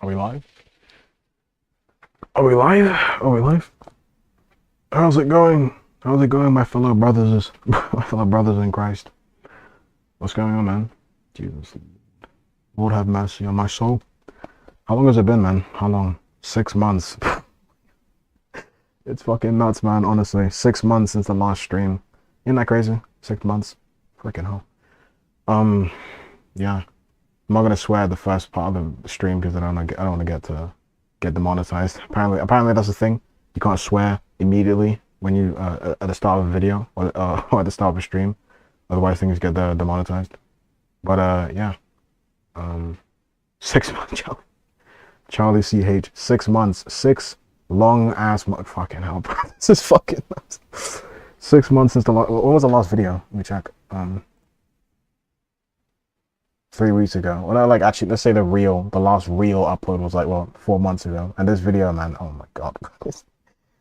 Are we live? Are we live? Are we live? How's it going? How's it going, my fellow brothers, my fellow brothers in Christ? What's going on, man? Jesus, Lord have mercy on my soul. How long has it been, man? How long? 6 months. It's fucking nuts, man. Honestly, 6 months since the last stream. Isn't that crazy? 6 months. Freaking hell. Um, yeah. I'm not gonna swear at the first part of the stream because I don't want to get demonetized. Apparently that's the thing. You can't swear immediately when you at the start of a video or at the start of a stream. Otherwise things get demonetized. But yeah. Um, 6 months, Charlie CH. 6 months. 6 long ass fucking hell, bro. This is fucking nuts. 6 months since the last. What was the last video? Let me check. 3 weeks ago. Well, no, like actually, let's say the last real upload was like 4 months ago. And this video, man, oh my god,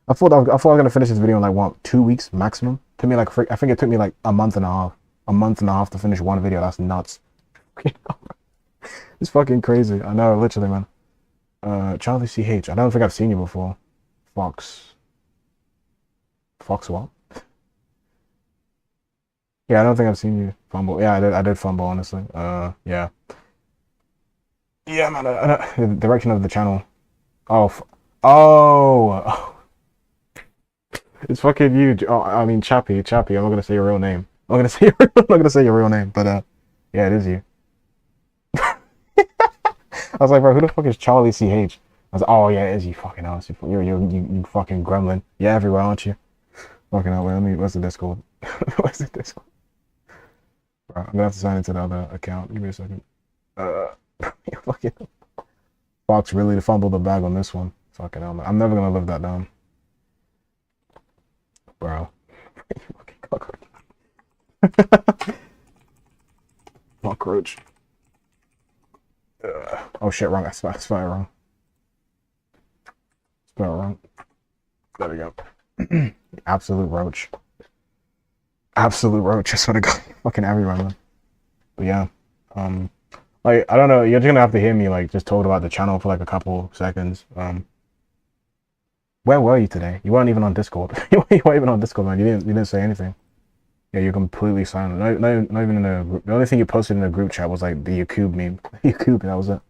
I thought I was gonna finish this video in like what 2 weeks maximum. It took me like I think it took me like a month and a half to finish one video. That's nuts. It's fucking crazy. I know, literally, man. Charlie CH. I don't think I've seen you before. Fox what? Yeah, I don't think I've seen you fumble. Yeah, I did fumble, honestly. Yeah. Yeah, man, the direction of the channel. Oh, oh, it's fucking you. Oh, I mean, Chappie. I'm not gonna say your real name. I'm not gonna say your real name, but yeah, it is you. I was like, bro, who the fuck is Charlie CH? I was like, oh yeah, it is you. Fucking ass. You fucking gremlin. Yeah, everywhere, aren't you? Fucking hell. Wait, what's the Discord? What's the Discord? Bro, I'm gonna have to sign into the other account. Give me a second. Fucking Fox really fumbled the bag on this one. Fucking hell, man. I'm never gonna live that down, bro. Fucking cockroach. Cockroach. Oh shit, wrong. I spelled it wrong. Spell it wrong. There we go. Absolute roach. Absolute roach. I swear to God, fucking everyone, man. But yeah, like I don't know. You're just gonna have to hear me like just talk about the channel for like a couple seconds. Where were you today? You weren't even on Discord. You weren't even on Discord, man. You didn't say anything. Yeah, you're completely silent. Not even in the group. The only thing you posted in the group chat was like the Yakub meme. Yakub, that was it.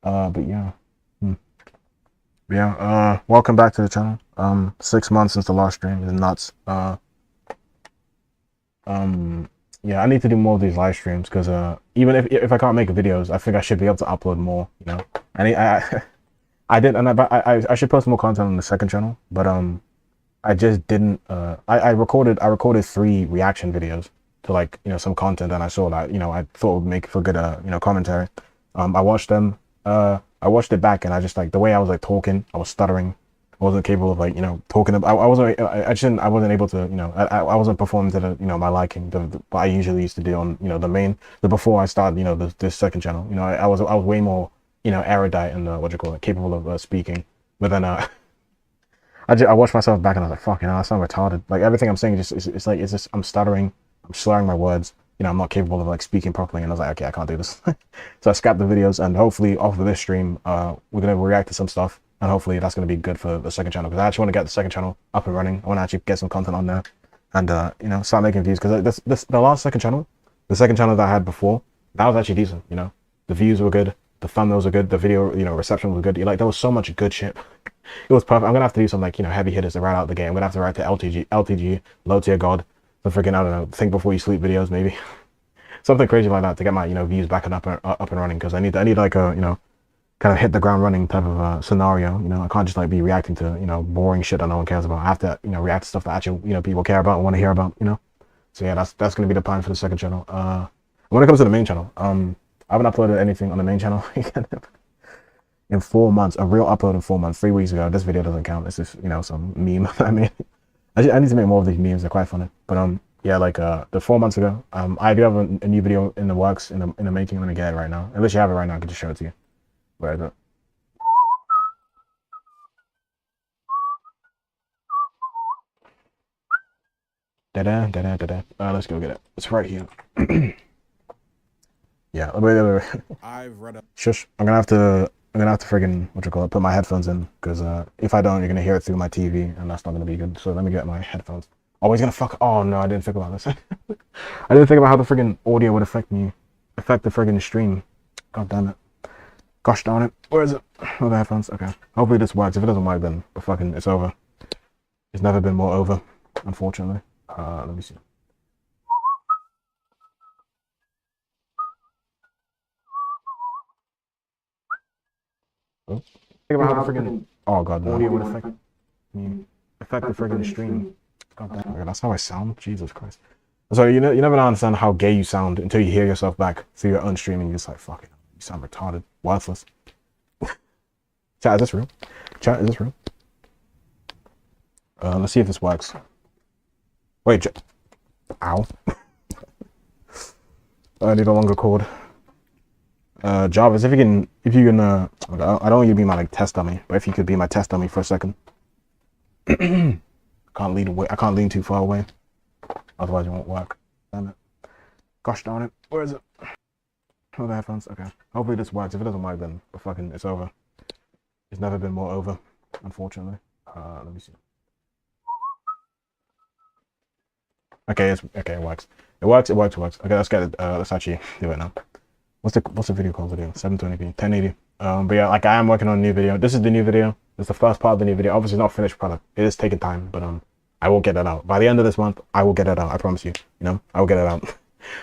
But yeah. Yeah, welcome back to the channel. 6 months since the last stream is nuts. Yeah, I need to do more of these live streams because even if I can't make videos, I think I should be able to upload more. You know, I did, and I should post more content on the second channel, but I just didn't. I recorded 3 reaction videos to like some content, and I saw that I thought would make for good commentary. I watched them. I watched it back, and I just like the way I was like talking. I was stuttering. I wasn't capable of like talking. I wasn't. I wasn't able to. I wasn't performing to the my liking. What I usually used to do on the before I started this second channel. I was way more erudite and what do you call it, capable of speaking. But then I watched myself back and I was like, fucking hell, I sound retarded. Like everything I'm saying it's just I'm stuttering. I'm slurring my words. I'm not capable of like speaking properly, and I was like, okay, I can't do this. So I scrapped the videos, and hopefully off of this stream, we're gonna react to some stuff, and hopefully that's gonna be good for the second channel because I actually want to get the second channel up and running. I want to actually get some content on there, and start making views because the last second channel, the second channel that I had before, that was actually decent. The views were good, the thumbnails were good, the video reception was good. Like there was so much good shit. It was perfect. I'm gonna have to do some like heavy hitters to write out the game. I'm gonna have to write to LTG, low tier god. The freaking, I don't know, think before you sleep videos maybe. Something crazy like that to get my views back and up and running because I need like a kind of hit the ground running type of scenario. I can't just like be reacting to boring shit that no one cares about. I have to react to stuff that actually people care about and want to hear about. So yeah, that's gonna be the plan for the second channel. When it comes to the main channel, I haven't uploaded anything on the main channel in 4 months. A real upload in 4 months. 3 weeks ago. This video doesn't count. It's just some meme. I mean, I need to make more of these memes. They're quite funny. But yeah, like the 4 months ago, I do have a new video in the works in the making. Let me get it right now. Unless you have it right now, I can just show it to you. Where is it? Da da da da da da. Let's go get it. It's right here. Yeah, wait. I've read a Shush. I'm gonna have to friggin' what you call it, put my headphones in, because if I don't, you're gonna hear it through my TV, and that's not gonna be good. So let me get my headphones. Oh, he's gonna fuck. Oh no, I didn't think about this. I didn't think about how the friggin' audio would affect the friggin' stream. God damn it. Gosh darn it. Where is it? Oh, the headphones. Okay. Hopefully this works. If it doesn't work, then fucking it's over. It's never been more over, unfortunately. Let me see. Oh. Think about how the friggin' oh god, no. Audio would affect the friggin' stream. God damn, okay, that's how I sound. Jesus Christ. So you never understand how gay you sound until you hear yourself back through your own streaming. You're just like, fuck it, you sound retarded, worthless. Chat, is this real? Chat, is this real? Let's see if this works. Wait, ow. I need a longer cord. Jarvis, if you can, I don't want you to be my like test dummy, but if you could be my test dummy for a second. I can't lean too far away, otherwise it won't work. Damn it. Gosh darn it. Where is it? Oh, the headphones. Okay. Hopefully this works. If it doesn't work, then fucking it's over. It's never been more over, unfortunately. Let me see. Okay, it works. It works. Okay, let's get it. Let's actually do it now. What's the video called? Video 720p, 1080. But yeah, like I am working on a new video. This is the new video. It's the first part of the new video. Obviously not finished product. It is taking time, but I will get it out by the end of this month. I will get it out. I promise you. You know, I will get it out.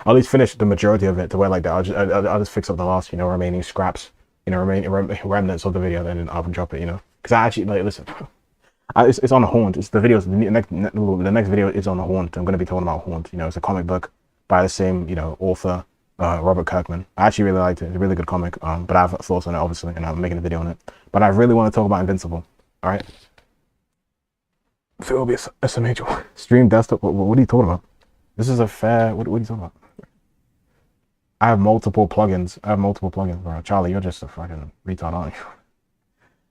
I'll at least finish the majority of it to where like that. I'll just fix up the last, remaining scraps, remaining remnants of the video, then I'll drop it. Because I actually like listen. It's on a haunt. It's the videos. The next video is on a haunt. I'm going to be talking about haunt. It's a comic book by the same author, Robert Kirkman. I actually really liked it. It's a really good comic. But I have thoughts on it, obviously, and I'm making a video on it. But I really want to talk about Invincible. All right. So it'll be a SMH stream desktop. What are you talking about? This is a fair. What are you talking about? I have multiple plugins. Bro. Charlie, you're just a fucking retard, aren't you?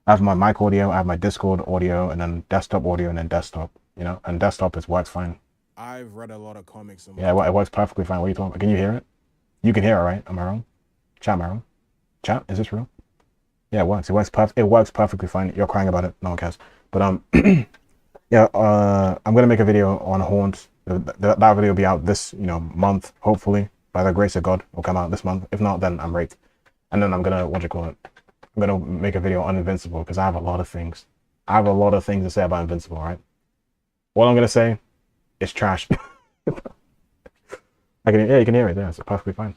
I have my mic audio, I have my Discord audio, and then desktop audio, and then desktop. And desktop works fine. I've read a lot of comics. Yeah, it works perfectly fine. What are you talking about? Can you hear it? You can hear it, right? Am I wrong? Chat, am I wrong? Chat, is this real? Yeah, it works. It works perfectly fine. You're crying about it. No one cares. But yeah. I'm gonna make a video on Haunt. That video will be out this month, hopefully. By the grace of God, will come out this month. If not, then I'm raped. And then I'm gonna I'm gonna make a video on Invincible because I have a lot of things. To say about Invincible, right? What I'm gonna say is trash. You can hear it there. It's perfectly fine.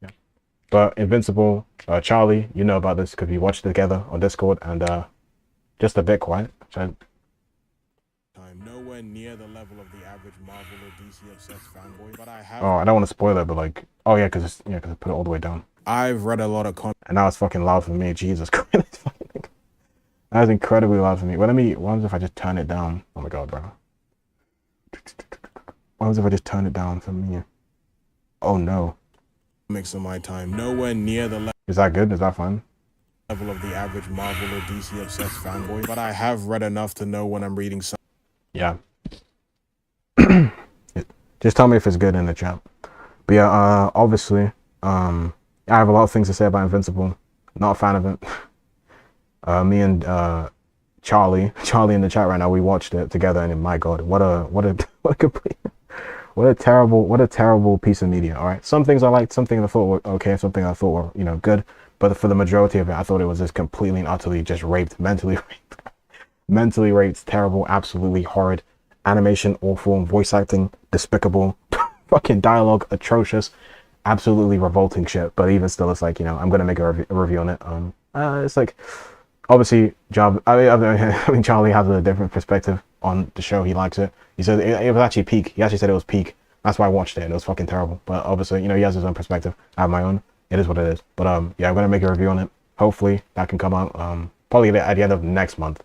Yeah. But Invincible, Charlie, you know about this because we watched it together on Discord, and just a bit quiet. I'm nowhere near the level of the average Marvel or DC obsessed fanboy, but I have. Oh, I don't want to spoil it, but like, oh yeah, because I put it all the way down. I've read a lot of comics. And now it's fucking loud for me. Jesus Christ. That is incredibly loud for me. Well, what happens if I just turn it down? Oh my god, bro. What happens if I just turn it down for me? Oh no. Comics of my time. Nowhere near the level. Is that good? Is that fun? Level of the average Marvel or DC obsessed fanboy, but I have read enough to know when I'm reading something. Yeah. Just tell me if it's good in the chat. But yeah, obviously, I have a lot of things to say about Invincible. Not a fan of it. Me and Charlie in the chat right now, we watched it together, and my god, what a complete, what a terrible piece of media. All right, some things I liked, some things I thought were okay, something I thought were good, but for the majority of it, I thought it was just completely and utterly just mentally raped, terrible, absolutely horrid, animation awful, voice acting despicable, fucking dialogue atrocious, absolutely revolting shit. But even still, it's like I'm gonna make a review on it. It's like obviously I mean Charlie has a different perspective on the show. He likes it. He said it was actually peak. He actually said it was peak. That's why I watched it. It was fucking terrible. But obviously, he has his own perspective. I have my own. It is what it is. But yeah, I'm gonna make a review on it. Hopefully that can come out probably at the end of next month.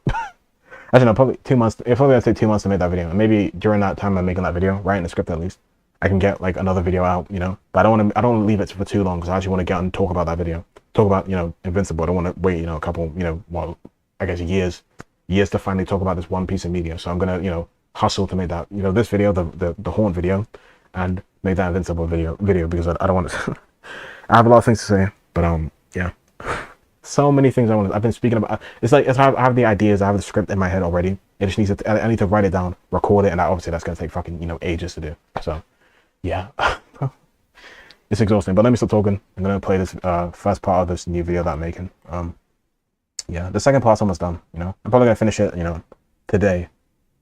Actually, no, probably 2 months. It's probably gonna take 2 months to make that video. And maybe during that time I'm making that video, writing the script at least, I can get like another video out, But I don't want to leave it for too long because I actually want to get and talk about that video. Talk about, Invincible. I don't want to wait, a couple, well, I guess years to finally talk about this one piece of media. So I'm gonna, hustle to make that, this video, the Haunt video, and make that Invincible video because I don't want to I have a lot of things to say, but yeah. So many things I want to. I've been speaking about. It's like I have the ideas. I have the script in my head already. It just needs to. I need to write it down, record it, and obviously that's gonna take fucking ages to do. So, yeah, it's exhausting. But let me stop talking. I'm gonna play this first part of this new video that I'm making. Yeah, the second part's almost done. I'm probably gonna finish it. Today.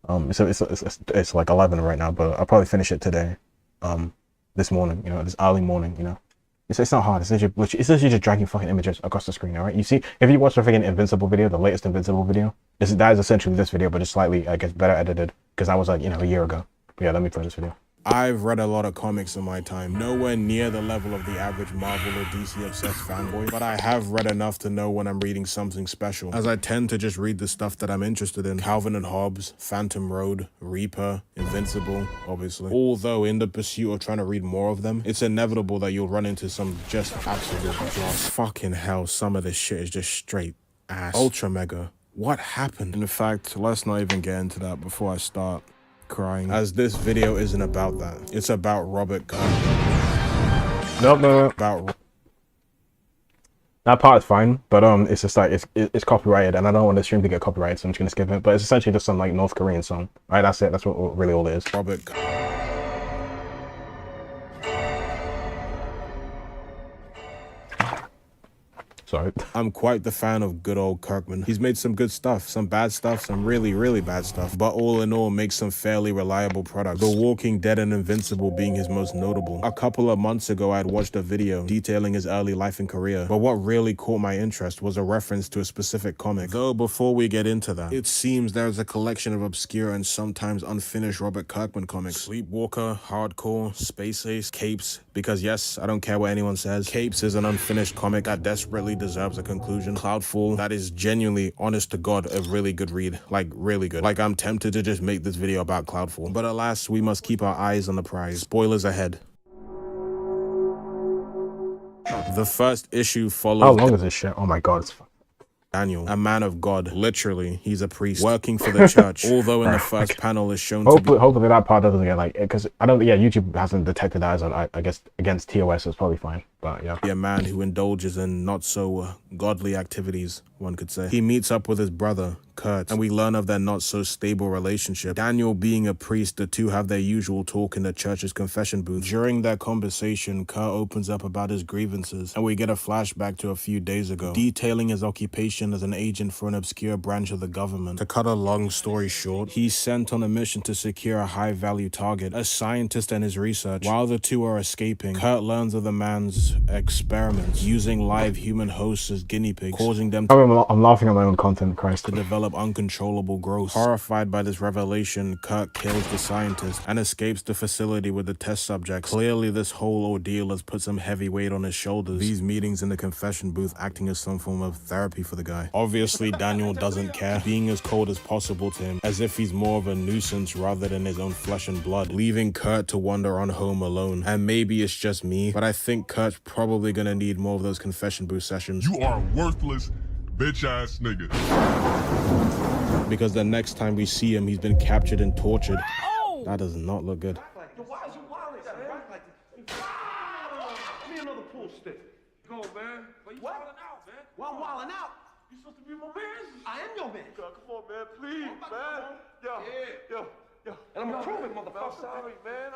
It's like 11 right now, but I'll probably finish it today. This morning. This early morning. It's not hard. It's literally just dragging fucking images across the screen, alright? You see, if you watch the freaking Invincible video, the latest Invincible video, that is essentially this video, but just slightly, I guess, better edited, because that was like, a year ago. But yeah, let me play this video. I've read a lot of comics in my time, nowhere near the level of the average Marvel or DC obsessed fanboy, but I have read enough to know when I'm reading something special, as I tend to just read the stuff that I'm interested in. Calvin and Hobbes, Phantom Road, Reaper, Invincible, obviously. Although in the pursuit of trying to read more of them, it's inevitable that you'll run into some just absolute dross. Fucking hell, some of this shit is just straight ass. Ultra Mega. What happened? In fact, let's not even get into that before I start crying, as this video isn't about that. It's about Robert Kirkman. No. About that part is fine, but it's just like it's copyrighted, and I don't want the stream to get copyrighted, so I'm just gonna skip it. But it's essentially just some like North Korean song, right? That's it. That's what really all it is. Robert. Sorry. I'm quite the fan of good old Kirkman. He's made some good stuff, some bad stuff, some really, really bad stuff, but all in all makes some fairly reliable products. The Walking Dead and Invincible being his most notable. A couple of months ago, I had watched a video detailing his early life and career, but what really caught my interest was a reference to a specific comic. Though before we get into that, it seems there's a collection of obscure and sometimes unfinished Robert Kirkman comics. Sleepwalker, Hardcore, Space Ace, Capes, because yes, I don't care what anyone says, Capes is an unfinished comic that desperately deserves a conclusion. Cloudfall, that is genuinely, honest to God, a really good read. Like, really good. Like, I'm tempted to just make this video about Cloudfall. But alas, we must keep our eyes on the prize. Spoilers ahead. The first issue follows... How long is this shit? Oh my God, it's Daniel, a man of God, literally, he's a priest working for the church. Although in the first panel is shown hopefully that part doesn't get like, because I don't, yeah, YouTube hasn't detected that as I guess against TOS, so it's probably fine. But yeah, a man who indulges in not so godly activities, one could say. He meets up with his brother Kurt, and we learn of their not so stable relationship. Daniel being a priest, the two have their usual talk in the church's confession booth. During their conversation, Kurt opens up about his grievances, and we get a flashback to a few days ago, detailing his occupation as an agent for an obscure branch of the government. To cut a long story short, he's sent on a mission to secure a high-value target, a scientist and his research. While the two are escaping, Kurt learns of the man's experiments, using live human hosts as guinea pigs, causing them to I'm laughing at my own content, Christ. To develop uncontrollable growth. Horrified by this revelation, Kurt kills the scientist and escapes the facility with the test subjects. Clearly, this whole ordeal has put some heavy weight on his shoulders. These meetings in the confession booth acting as some form of therapy for the guy. Obviously, Daniel doesn't care, being as cold as possible to him, as if he's more of a nuisance rather than his own flesh and blood, leaving Kurt to wander on home alone. And maybe it's just me, but I think Kurt's probably gonna need more of those confession booth sessions. You are a worthless, bitch-ass nigga. Because the next time we see him, he's been captured and tortured. Oh! That does not look good. Why is you wildin', man? Give me another pool stick. Go, man. Why you wildin' out, man? Why I'm wildin' out? You supposed to be my man. I am your man. Come on, man. Please, man. Yo. And I'm gonna prove it, motherfucker. Sorry, man.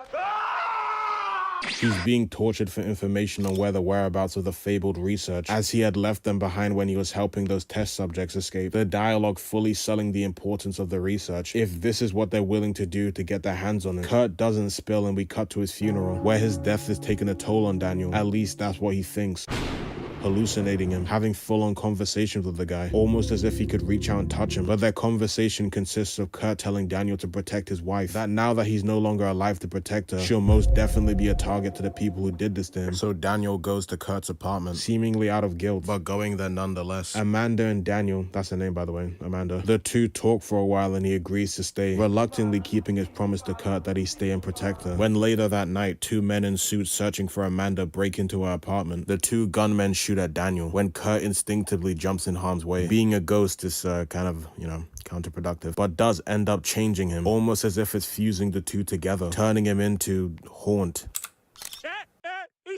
He's being tortured for information on where the whereabouts of the fabled research, as he had left them behind when he was helping those test subjects escape. The dialogue fully selling the importance of the research, if this is what they're willing to do to get their hands on it. Kurt doesn't spill, and we cut to his funeral, where his death is taking a toll on Daniel. At least that's what he thinks. Hallucinating him, having full-on conversations with the guy, almost as if he could reach out and touch him. But their conversation consists of Kurt telling Daniel to protect his wife, that now that he's no longer alive to protect her, she'll most definitely be a target to the people who did this to him. So Daniel goes to Kurt's apartment, seemingly out of guilt, but going there nonetheless. Amanda and Daniel, that's her name by the way, Amanda, the two talk for a while and he agrees to stay, reluctantly keeping his promise to Kurt that he stay and protect her. When later that night, two men in suits searching for Amanda break into her apartment. The two gunmen shoot at Daniel when Kurt instinctively jumps in harm's way. Being a ghost is kind of, counterproductive, but does end up changing him, almost as if it's fusing the two together, turning him into Haunt. He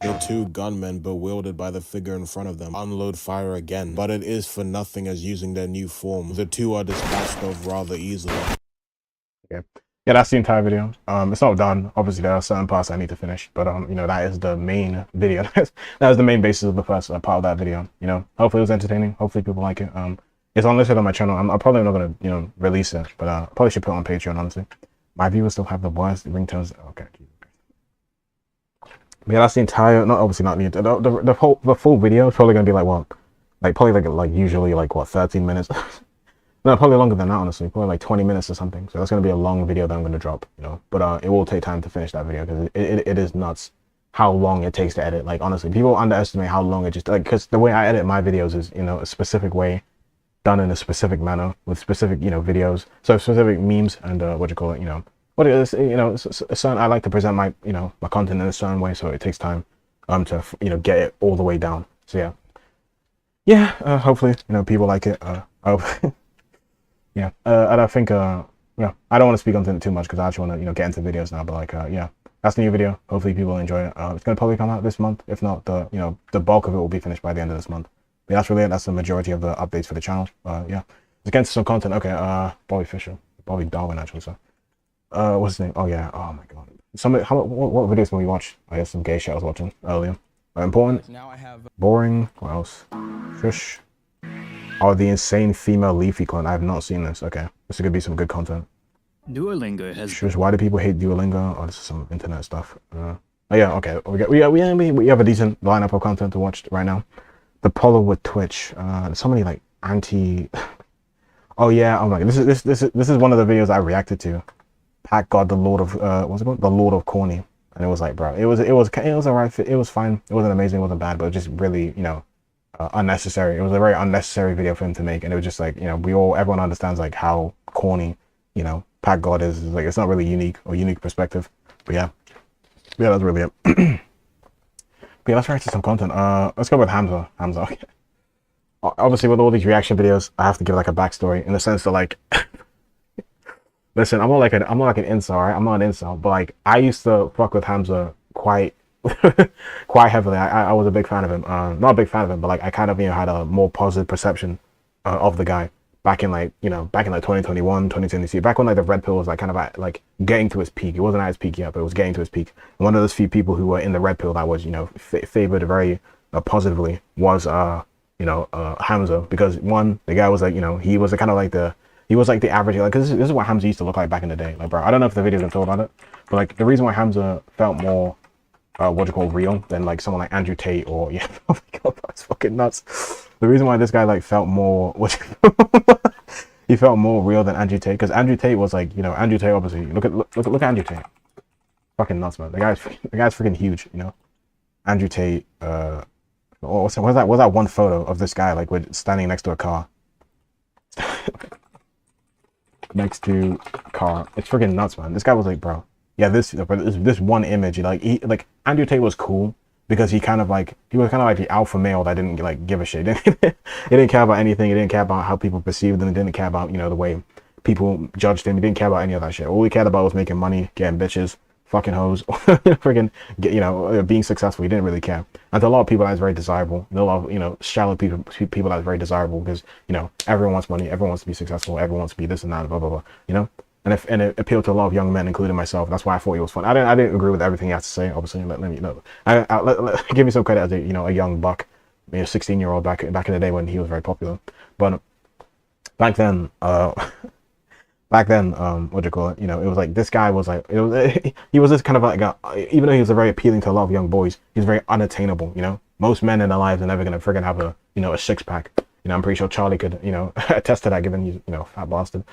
The two gunmen, bewildered by the figure in front of them, unload fire again, but it is for nothing as using their new form, the two are dispatched of rather easily. Okay. Yeah, that's the entire video. It's not done. Obviously, there are certain parts I need to finish, but you know, that is the main video. That was the main basis of the first part of that video. You know, hopefully it was entertaining. Hopefully people like it. It's unlisted on my channel. I'm probably not gonna, you know, release it, but probably should put it on Patreon. Honestly, my viewers still have the worst ringtones. Okay. But yeah, that's the entire. Not obviously not the full video is probably gonna be like what, like usually like what 13 minutes. No, probably longer than that, honestly. Probably like 20 minutes or something. So that's going to be a long video that I'm going to drop, you know. But it will take time to finish that video because it is nuts how long it takes to edit. Like, honestly, people underestimate how long it just... Like, because the way I edit my videos is, you know, a specific way, done in a specific manner, with specific, you know, videos. So specific memes and, you know... What it is, you know, I like to present my, you know, my content in a certain way, so it takes time to, you know, get it all the way down. So, yeah. Yeah, hopefully, you know, people like it. I hope... Yeah, and I think, yeah, I don't want to speak on it too much because I actually want to, you know, get into videos now. But like, yeah, that's the new video. Hopefully, people enjoy it. It's gonna probably come out this month. If not, you know, the bulk of it will be finished by the end of this month. But that's really it. That's the majority of the updates for the channel. Yeah, let's get into some content. Okay, Bobby Fischer, Bobby Darwin actually. So, what's his name? Oh yeah. Oh my god. What videos can we watch? I guess some gay shit I was watching earlier. Important. Now I have boring. What else? Shush. Oh, the insane female Leafy clone. I have not seen this. Okay, this is gonna be some good content. Duolingo has. Shush, why do people hate Duolingo? Oh, this is some internet stuff. Oh yeah, okay. We have a decent lineup of content to watch right now. The Polo with Twitch. So many like anti. Oh yeah. Oh my god. This is one of the videos I reacted to. Pat God, the Lord of what's it called? The Lord of Corny. And it was like, bro, it was alright. It was fine. It wasn't amazing. It wasn't bad. But it was just really, you know. Unnecessary. It was a very unnecessary video for him to make, and it was just like, you know, everyone understands like how corny, you know, Pat God is. Like, it's not really unique perspective. But yeah, that's really it. But yeah, let's react to some content. Let's go with Hamza. Okay. Obviously, with all these reaction videos, I have to give like a backstory in the sense that like, listen, I'm not like an incel, right? I'm not an incel, but like I used to fuck with Hamza quite heavily. I was a big fan of him. Not a big fan of him, but like I kind of, you know, had a more positive perception of the guy back in like 2021, 2022, back when like the red pill was like kind of at, like getting to its peak. It wasn't at its peak yet, but it was getting to its peak. And one of those few people who were in the red pill that was, you know, favored very positively was Hamza, because one, the guy was like, you know, he was kind of like the average, like, cause this is what Hamza used to look like back in the day. Like, bro, I don't know if the video's been told about it, but like the reason why Hamza felt more real than like someone like Andrew Tate or yeah, oh my god, that's fucking nuts. The reason why this guy like felt more he felt more real than Andrew Tate, because Andrew Tate was like, you know, Andrew Tate obviously, look at Andrew Tate, fucking nuts, man. The guy's freaking huge, you know. Andrew Tate, what's that one photo of this guy like with standing next to a car? Next to a car. It's freaking nuts, man. This guy was like, bro. Yeah, this one image, like Andrew Tate was cool because he was kind of like the alpha male that didn't like give a shit. He didn't care about anything. He didn't care about how people perceived him. He didn't care about, you know, the way people judged him. He didn't care about any of that shit. All he cared about was making money, getting bitches, fucking hoes, freaking, you know, being successful. He didn't really care. And to a lot of people, that's very desirable. And a lot of, you know, shallow people that's very desirable because, you know, everyone wants money, everyone wants to be successful, everyone wants to be this and that, blah blah blah. You know. And it appealed to a lot of young men, including myself. That's why I thought he was fun. I didn't agree with everything he had to say. Obviously, let me know. Give me some credit as a, you know, a young buck, maybe a 16-year-old back in the day when he was very popular. But back then, what do you call it? You know, it was like this guy was like, he was this kind of like even though he was very appealing to a lot of young boys, he's very unattainable. You know, most men in their lives are never gonna friggin' have a, you know, a 6-pack. You know, I'm pretty sure Charlie could, you know, attest to that, given he's, you know, fat bastard.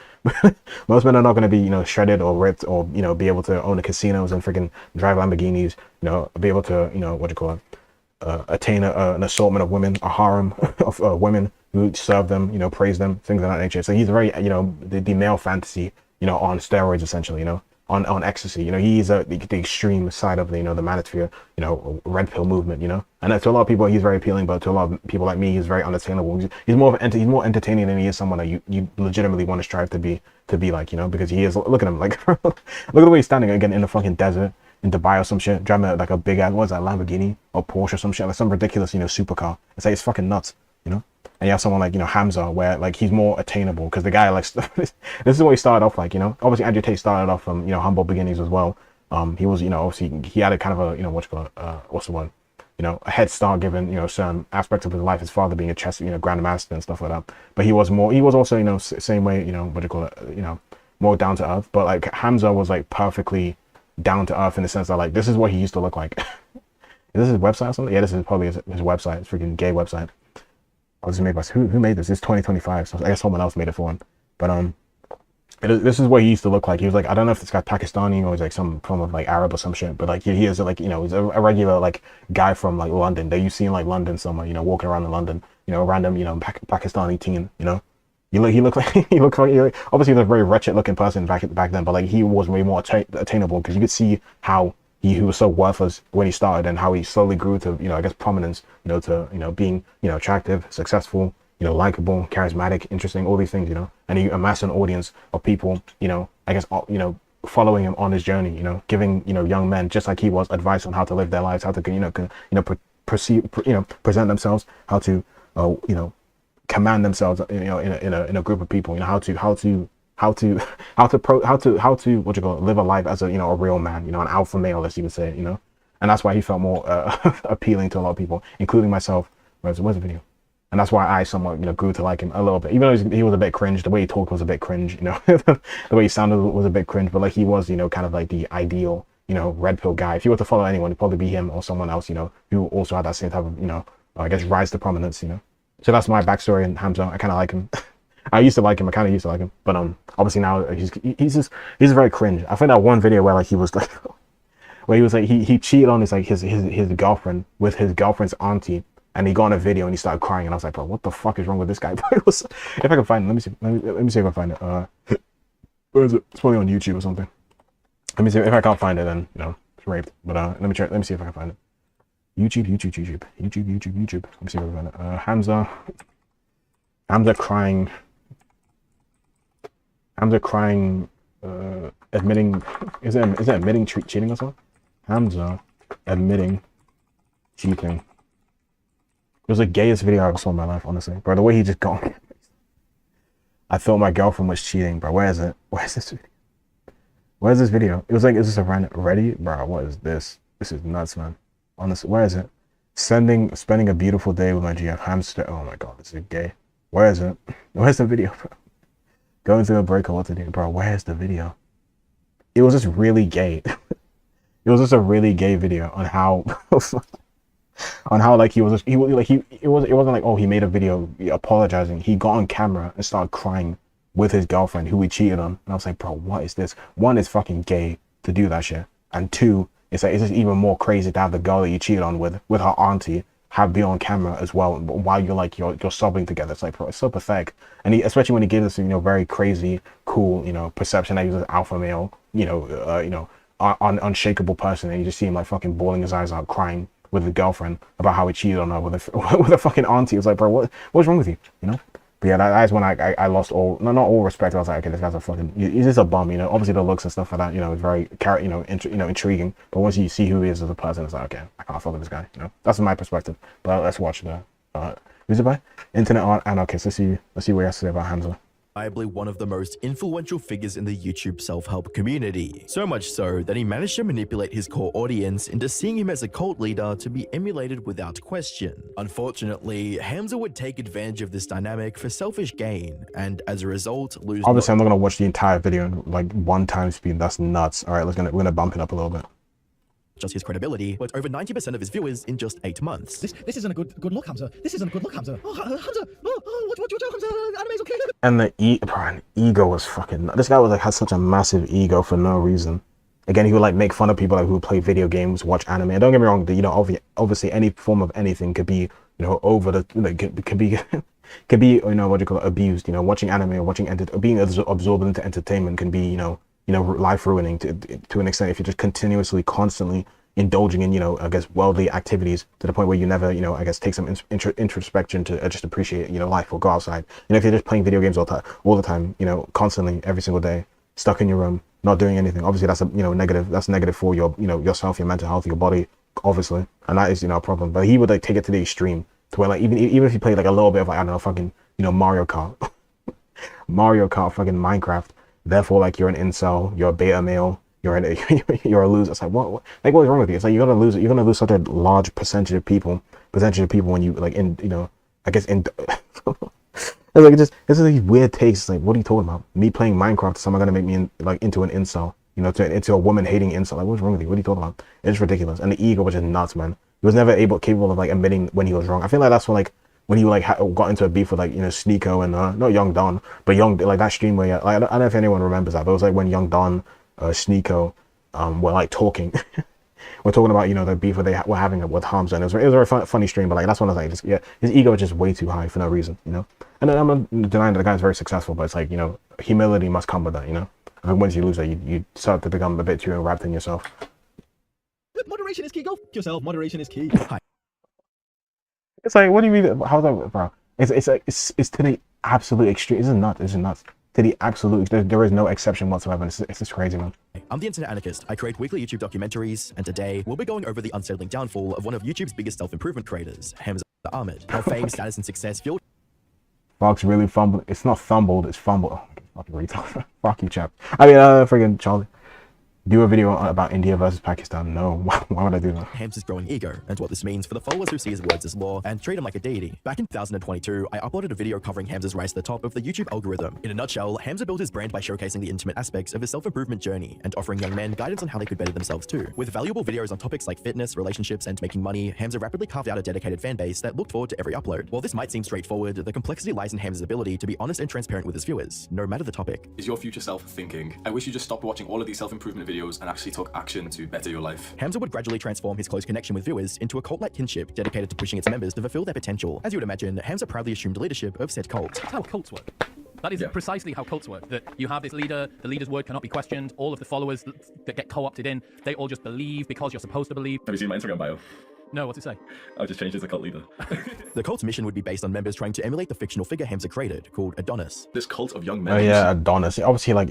Most men are not going to be, you know, shredded or ripped or, you know, be able to own the casinos and freaking drive Lamborghinis, you know, be able to, you know, attain an assortment of women, a harem of women who serve them, you know, praise them, things of that nature. So he's very, you know, the male fantasy, you know, on steroids, essentially, you know, on ecstasy. You know, he's the extreme side of the, you know, the manosphere, you know, red pill movement, you know. And to a lot of people, he's very appealing, but to a lot of people like me, he's very unattainable. He's more entertaining than he is someone that you legitimately want to strive to be like, you know, because he is. Look at him, like, look at the way he's standing again in the fucking desert. in Dubai or some shit, driving like a big ass, what is that, Lamborghini or Porsche or some shit, like some ridiculous, you know, supercar. It's like, it's fucking nuts, you know. And you have someone like, you know, Hamza, where like he's more attainable because the guy like this is what he started off like, you know. Obviously Andrew Tate started off from, you know, humble beginnings as well. He was, you know, obviously he had a kind of a, you know, what's the one, you know, a head start given, you know, certain aspects of his life, his father being a chess, you know, grandmaster and stuff like that. But he was also, you know, same way, you know, what do you call it, you know, more down to earth. But like Hamza was like perfectly down to earth in the sense that like this is what he used to look like. Is this his website or something? Yeah, this is probably his website. It's a freaking gay website. I was made by who made this? It's 2025, so I guess someone else made it for him. But this is what he used to look like. He was like, I don't know if this guy's Pakistani or he's like some form of like Arab or some shit, but like he is like, you know, he's a regular like guy from like London that you see in like London somewhere, you know, walking around in London, you know, a random, you know, Pakistani teen, you know. He looked like obviously he was a very wretched looking person back then, but like he was way more attainable because you could see how he was so worthless when he started and how he slowly grew to, you know, I guess prominence, you know, to, you know, being, you know, attractive, successful, you know, likable, charismatic, interesting, all these things, you know, and he amassed an audience of people, you know, I guess, you know, following him on his journey, you know, giving, you know, young men just like he was advice on how to live their lives, how to, present themselves, how to, you know, command themselves, you know, in a group of people, you know, how to what you call it, live a life as a, you know, a real man, you know, an alpha male, as you would say, you know. And that's why he felt more appealing to a lot of people, including myself. Where's the video? And that's why I somewhat, you know, grew to like him a little bit, even though he was a bit cringe. The way he talked was a bit cringe, you know. The way he sounded was a bit cringe, but like he was, you know, kind of like the ideal, you know, red pill guy. If you were to follow anyone, it'd probably be him or someone else, you know, who also had that same type of, you know, I guess rise to prominence, you know. So that's my backstory in Hamza. I kind of like him. I used to like him. I kind of used to like him, but obviously now he's very cringe. I found that one video where like he was like, where he was like he cheated on his girlfriend with his girlfriend's auntie, and he got on a video and he started crying, and I was like, bro, what the fuck is wrong with this guy? If I can find it, let me see if I can find it. Where is it? It's probably on YouTube or something. Let me see if I can't find it. Then you know it's raped. But let me try. Let me see if I can find it. YouTube. Let me see if I can find it. Hamza crying. Hamza crying, admitting, is it admitting cheating or something? Hamza admitting cheating. It was the gayest video I ever saw in my life, honestly. Bro, the way he just got I thought my girlfriend was cheating, bro. Where is it? Where's this video? Where's this video? It was like, is this a random, ready? Bro, what is this? This is nuts, man. Honestly, where is it? Spending a beautiful day with my GF hamster. Oh my god, this is gay. Where is it? Where's the video, bro? Going through a breakup, what to do, bro? Where's the video? It was just really gay. It was just a really gay video on how, like it wasn't like, oh, he made a video apologizing. He got on camera and started crying with his girlfriend who he cheated on, and I was like, bro, what is this? One, it's fucking gay to do that shit, and two, it's like, it's just even more crazy to have the girl that you cheated on with her auntie be on camera as well while you're sobbing together. It's like, bro, it's so pathetic. And especially when he gave this, you know, very crazy, cool, you know, perception that he was an alpha male, you know, unshakable person, and you just see him like fucking bawling his eyes out, crying with his girlfriend about how he cheated on her with a fucking auntie. It was like, bro, what's wrong with you? You know? But yeah, that's when I lost not all respect. I was like, okay, this guy's a fucking, he's just a bum, you know. Obviously the looks and stuff like that, you know, is very, you know, intriguing. But once you see who he is as a person, it's like, okay, I can't fuck with this guy, you know. That's my perspective. But let's watch the who's it by? Internet Art Anarchist. Let's see what he has to say about Hamza. Reliably one of the most influential figures in the YouTube self-help community. So much so that he managed to manipulate his core audience into seeing him as a cult leader to be emulated without question. Unfortunately, Hamza would take advantage of this dynamic for selfish gain, and as a result, lose. Obviously, I'm not gonna watch the entire video in like 1 time speed. That's nuts. All right, we're gonna bump it up a little bit. Just his credibility, but over 90% of his viewers in just 8 months. This isn't a good look, Hamza. This isn't a good look, Hamza. Oh, Hamza. What Hamza? Anime's okay. And the ego was fucking. This guy was like had such a massive ego for no reason. Again, he would like make fun of people like who play video games, watch anime. And don't get me wrong, you know, obviously any form of anything could be, you know, over the like could be you know, what do you call it, abused. You know, watching anime or being absorbed into entertainment can be, you know, life ruining to an extent if you're just continuously, constantly indulging in, you know, I guess worldly activities to the point where you never, you know, I guess take some introspection to just appreciate, you know, life or go outside. You know, if you're just playing video games all the time, you know, constantly every single day, stuck in your room, not doing anything. Obviously, that's a negative. That's negative for your yourself, your mental health, your body, obviously, and that is a problem. But he would like take it to the extreme to where like even if you play like a little bit of like, I don't know, fucking Mario Kart, fucking Minecraft. Therefore, like you're an incel, you're a beta male, you're a loser. It's like what like what's wrong with you? It's like you're gonna lose such a large percentage of people when you like I guess in. It's like it's just these weird takes. It's like, what are you talking about? Me playing Minecraft is someone gonna make me into an incel, into a woman hating incel. Like, what's wrong with you? What are you talking about? It's ridiculous. And the ego was just nuts, man. He was never capable of like admitting when he was wrong. I feel like that's when he got into a beef with Sneeko and not Young Don, but like that stream where I don't know if anyone remembers that, but it was like when Young Don, Sneeko, were like talking. We're talking about the beef that they were having with Hamza, and it was a very funny stream. But like that's one of the things. His ego is just way too high for no reason, And then I'm not denying that the guy's very successful, but it's like humility must come with that, I think once you lose that, you start to become a bit too wrapped in yourself. Moderation is key. Go f yourself. Moderation is key. It's like, what do you mean? How's that, bro? It's like it's to the absolute extreme. It's nuts. To the absolute, there is no exception whatsoever. It's just crazy, man. I'm the Internet Anarchist. I create weekly YouTube documentaries, and today we'll be going over the unsettling downfall of one of YouTube's biggest self-improvement creators, Hamza Ahmed. How fame, status, and success fueled. Fox really fumbled. It's not fumbled. It's fumbled. Oh, fucking retard. Fuck you, chap. I mean, friggin' Charlie. Do a video about India versus Pakistan. No, why would I do that? Hamza's growing ego, and what this means for the followers who see his words as law and treat him like a deity. Back in 2022, I uploaded a video covering Hamza's rise to the top of the YouTube algorithm. In a nutshell, Hamza built his brand by showcasing the intimate aspects of his self-improvement journey and offering young men guidance on how they could better themselves too. With valuable videos on topics like fitness, relationships, and making money, Hamza rapidly carved out a dedicated fan base that looked forward to every upload. While this might seem straightforward, the complexity lies in Hamza's ability to be honest and transparent with his viewers, no matter the topic. Is your future self thinking, I wish you just stopped watching all of these self-improvement videos and actually took action to better your life? Hamza would gradually transform his close connection with viewers into a cult-like kinship dedicated to pushing its members to fulfill their potential. As you would imagine, Hamza proudly assumed leadership of said cult. That's how cults work. That is precisely how cults work. That you have this leader, the leader's word cannot be questioned, all of the followers that get co-opted in, they all just believe because you're supposed to believe. Have you seen my Instagram bio? No, what's it say? I've just changed it as a cult leader. The cult's mission would be based on members trying to emulate the fictional figure Hamza created, called Adonis. This cult of young men. Oh yeah, Adonis. Obviously, like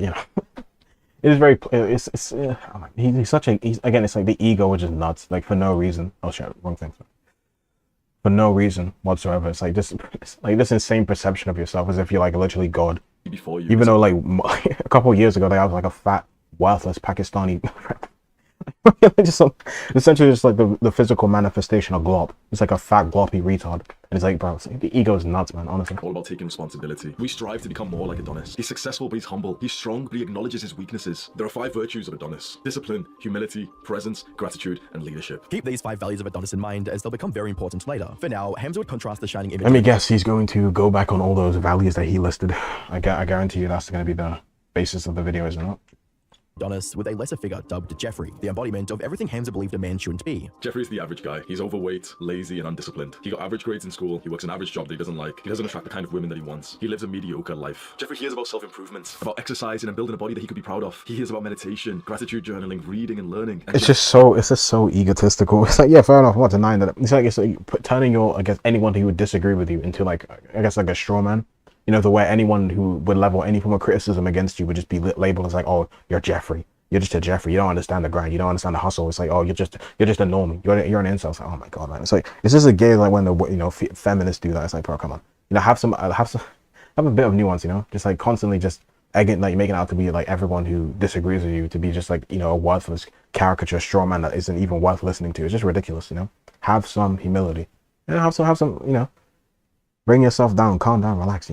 it is very. He's such a. Again, it's like the ego, which is nuts. Like for no reason. Oh shit, wrong thing. For no reason whatsoever. It's like this insane perception of yourself as if you're like literally God. Before you. Even though like a couple of years ago, I was like a fat, worthless Pakistani. Essentially just like the physical manifestation of glop. It's like a fat gloppy retard, and it's like, bro, the ego is nuts, man. Honestly, all about taking responsibility. We strive to become more like Adonis. He's successful, but he's humble. He's strong, but he acknowledges his weaknesses. There are 5 virtues of Adonis: discipline, humility, presence, gratitude, and leadership. Keep these 5 values of Adonis in mind, as they'll become very important later. For now, Hamza would contrast the shining image. Let me guess, he's going to go back on all those values that he listed. I guarantee you that's going to be the basis of the video, isn't it? Adonis with a lesser figure dubbed Jeffrey, the embodiment of everything Hamza believed a man shouldn't be. Jeffrey's the average guy. He's overweight, lazy, and undisciplined. He got average grades in school. He works an average job that he doesn't like. He doesn't attract the kind of women that he wants. He lives a mediocre life. Jeffrey hears about self-improvement, about exercising and building a body that he could be proud of. He hears about meditation, gratitude journaling, reading, and learning. And it's just so egotistical. It's like, yeah, fair enough. I'm not denying that. It's like turning anyone who would disagree with you into like, I guess like a straw man. The way anyone who would level any form of criticism against you would just be labeled as like, oh, you're Jeffrey. You're just a Jeffrey. You don't understand the grind. You don't understand the hustle. It's like, oh, you're just a normie. You're an incel. It's like, oh my god, man. It's like, it's just a gay, like when the feminists do that. It's like, bro, come on. Have a bit of nuance. Just like constantly just making it out to be like everyone who disagrees with you to be just like a worthless caricature straw man that isn't even worth listening to. It's just ridiculous. Have some humility. Have some. Bring yourself down. Calm down. Relax.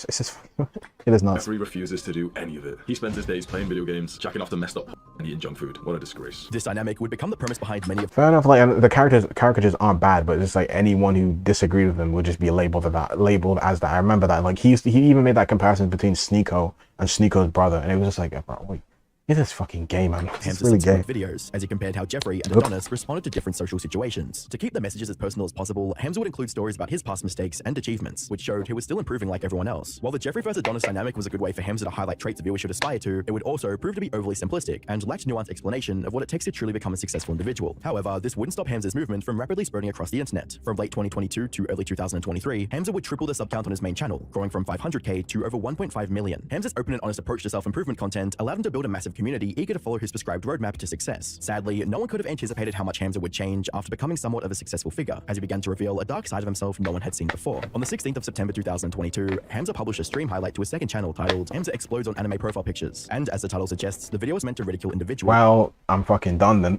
It's just, it is nuts. Jeffrey refuses to do any of it. He spends his days playing video games, jacking off the messed up and eating junk food. What a disgrace. This dynamic would become the premise behind many of. Fair enough. Like the caricatures aren't bad, but it's like anyone who disagreed with them would just be labeled as that. I remember that. Like he even made that comparison between Sneeko and Sneeko's brother, and it was just like, bro, wait. It is fucking gay, man. It's really gay. Videos, as he compared how Jeffrey and Adonis responded to different social situations. To keep the messages as personal as possible, Hamza would include stories about his past mistakes and achievements, which showed he was still improving like everyone else. While the Jeffrey vs Adonis dynamic was a good way for Hamza to highlight traits viewers should aspire to, it would also prove to be overly simplistic and lacked nuanced explanation of what it takes to truly become a successful individual. However, this wouldn't stop Hamza's movement from rapidly spreading across the internet. From late 2022 to early 2023, Hamza would triple the sub count on his main channel, growing from 500k to over 1.5 million. Hamza's open and honest approach to self-improvement content allowed him to build a massive community eager to follow his prescribed roadmap to success. Sadly, no one could have anticipated how much Hamza would change after becoming somewhat of a successful figure, as he began to reveal a dark side of himself no one had seen before. On the 16th of September 2022, Hamza published a stream highlight to his second channel titled Hamza Explodes on Anime Profile Pictures, and as the title suggests, the video was meant to ridicule individuals. Well, I'm fucking done then.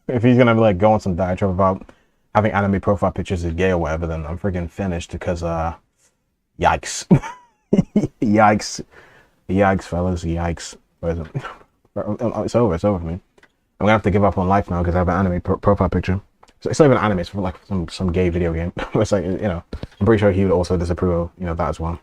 If he's gonna like go on some diatribe about having anime profile pictures is gay or whatever, then I'm freaking finished because yikes. Yikes, fellas, yikes. Where is it? It's over for me. I'm gonna have to give up on life now because I have an anime profile picture. So it's not even anime, it's for like some gay video game. It's like, you know, I'm pretty sure he would also disapprove of, you know, that as well.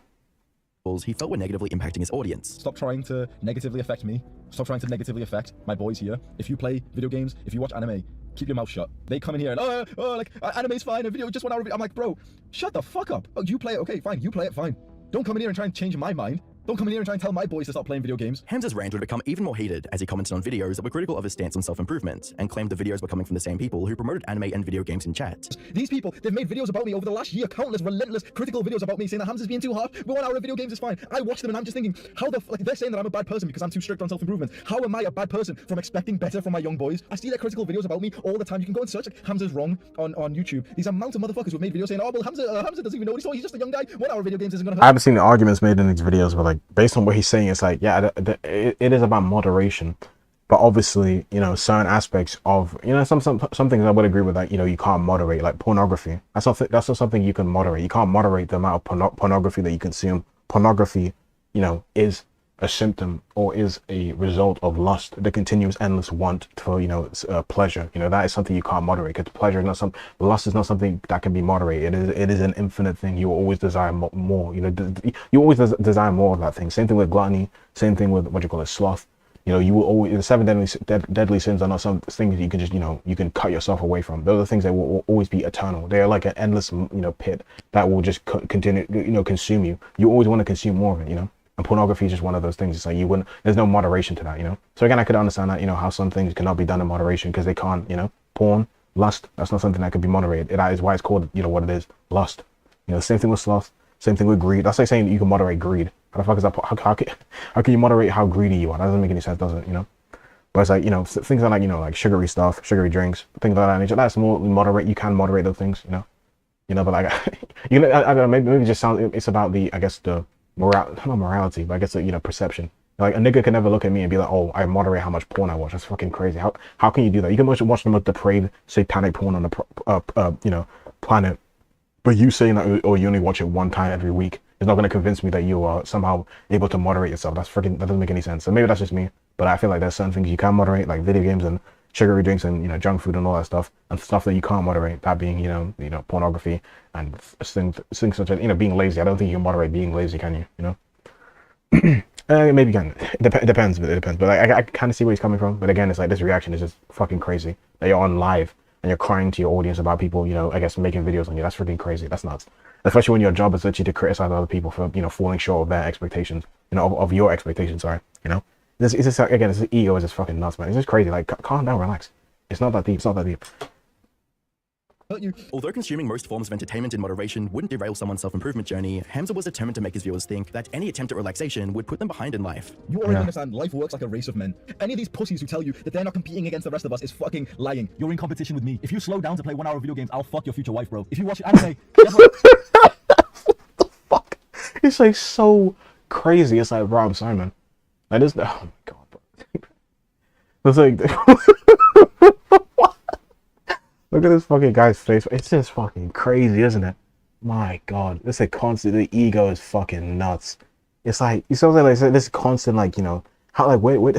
He felt were negatively impacting his audience. Stop trying to negatively affect me. Stop trying to negatively affect my boys here. If you play video games, if you watch anime, keep your mouth shut. They come in here and, like, anime's fine, a video just 1 hour. I'm like, bro, shut the fuck up. Oh, you play it, okay, fine, you play it, fine. Don't come in here and try and change my mind. Don't come in here and try and tell my boys to stop playing video games. Hamza's rant would become even more heated as he commented on videos that were critical of his stance on self-improvement, and claimed the videos were coming from the same people who promoted anime and video games in chat. These people, they've made videos about me over the last year, countless, relentless, critical videos about me, saying that Hamza's being too hard, but 1 hour of video games is fine. I watch them and I'm just thinking, how the like, they're saying that I'm a bad person because I'm too strict on self-improvement. How am I a bad person from expecting better from my young boys? I see their critical videos about me all the time. You can go and search like, Hamza's wrong on YouTube. These amount of motherfuckers who've made videos saying, oh, well, Hamza doesn't even know what he's doing. He's just a young guy. 1 hour of video games isn't gonna hurt. I haven't seen the arguments made in these videos, but like based on what he's saying, it's like, yeah, it is about moderation, but obviously, you know, certain aspects of, you know, some things I would agree with, that, you know, you can't moderate, like pornography. That's not something you can moderate. You can't moderate the amount of pornography that you consume. Pornography, you know, is a symptom or is a result of lust, the continuous endless want for, you know, pleasure. You know, that is something you can't moderate, because pleasure is not lust is not something that can be moderated. It is an infinite thing. You will always desire more, you know, you always desire more of that thing. Same thing with gluttony, same thing with what you call it, sloth. You know, you will always, the 7 deadly sins are not some things that you can just, you know, you can cut yourself away from. Those are things that will always be eternal. They are like an endless, you know, pit that will just continue, you know, consume you. You always want to consume more of it, you know. And pornography is just one of those things. It's like there's no moderation to that, you know. So again, I could understand that, you know, how some things cannot be done in moderation because they can't, you know, porn, lust, that's not something that could be moderated. That is why it's called, you know, what it is, lust. You know, same thing with sloth, same thing with greed. That's like saying that you can moderate greed. How the fuck is that? How can you moderate how greedy you are? That doesn't make any sense, does it? You know. But it's like, you know, things are like, you know, like sugary stuff, sugary drinks, things like that nature. That's more moderate. You can moderate those things, you know. You know, but like, you know, I don't know, maybe it just sounds. It's about the, I guess the not morality, but I guess the, you know, perception. Like a nigga can never look at me and be like, oh, I moderate how much porn I watch. That's fucking crazy. How can you do that? You can watch the most depraved satanic porn on the you know, planet, but you saying that, or you only watch it 1 time every week, is not going to convince me that you are somehow able to moderate yourself. That doesn't make any sense. So maybe that's just me, but I feel like there's certain things you can moderate, like video games and sugary drinks and, you know, junk food and all that stuff, and stuff that you can't moderate, that being, you know, pornography and things such as, you know, being lazy. I don't think you can moderate being lazy, can you? You know. Maybe you can. It depends. But like, I kind of see where he's coming from. But again, it's like this reaction is just fucking crazy. That you're on live and you're crying to your audience about people, you know, I guess making videos on you. That's freaking crazy. That's nuts. Especially when your job is literally to criticize other people for, you know, falling short of their expectations, you know, of your expectations. Sorry, you know. It's just again, this ego is just fucking nuts, man. It's just crazy. Like, calm down, relax. It's not that deep. It's not that deep. Although consuming most forms of entertainment in moderation wouldn't derail someone's self-improvement journey, Hamza was determined to make his viewers think that any attempt at relaxation would put them behind in life. You already understand, life works like a race of men. Any of these pussies who tell you that they're not competing against the rest of us is fucking lying. You're in competition with me. If you slow down to play 1 hour of video games, I'll fuck your future wife, bro. If you watch anime, guess what? What the fuck? It's like so crazy. It's like, bro, I'm sorry, man. That is, oh my god, bro. It's like, look at this fucking guy's face. It's just fucking crazy, isn't it? My god, it's like constant. The ego is fucking nuts. It's like, you something like this constant, like, you know, how, like, wait,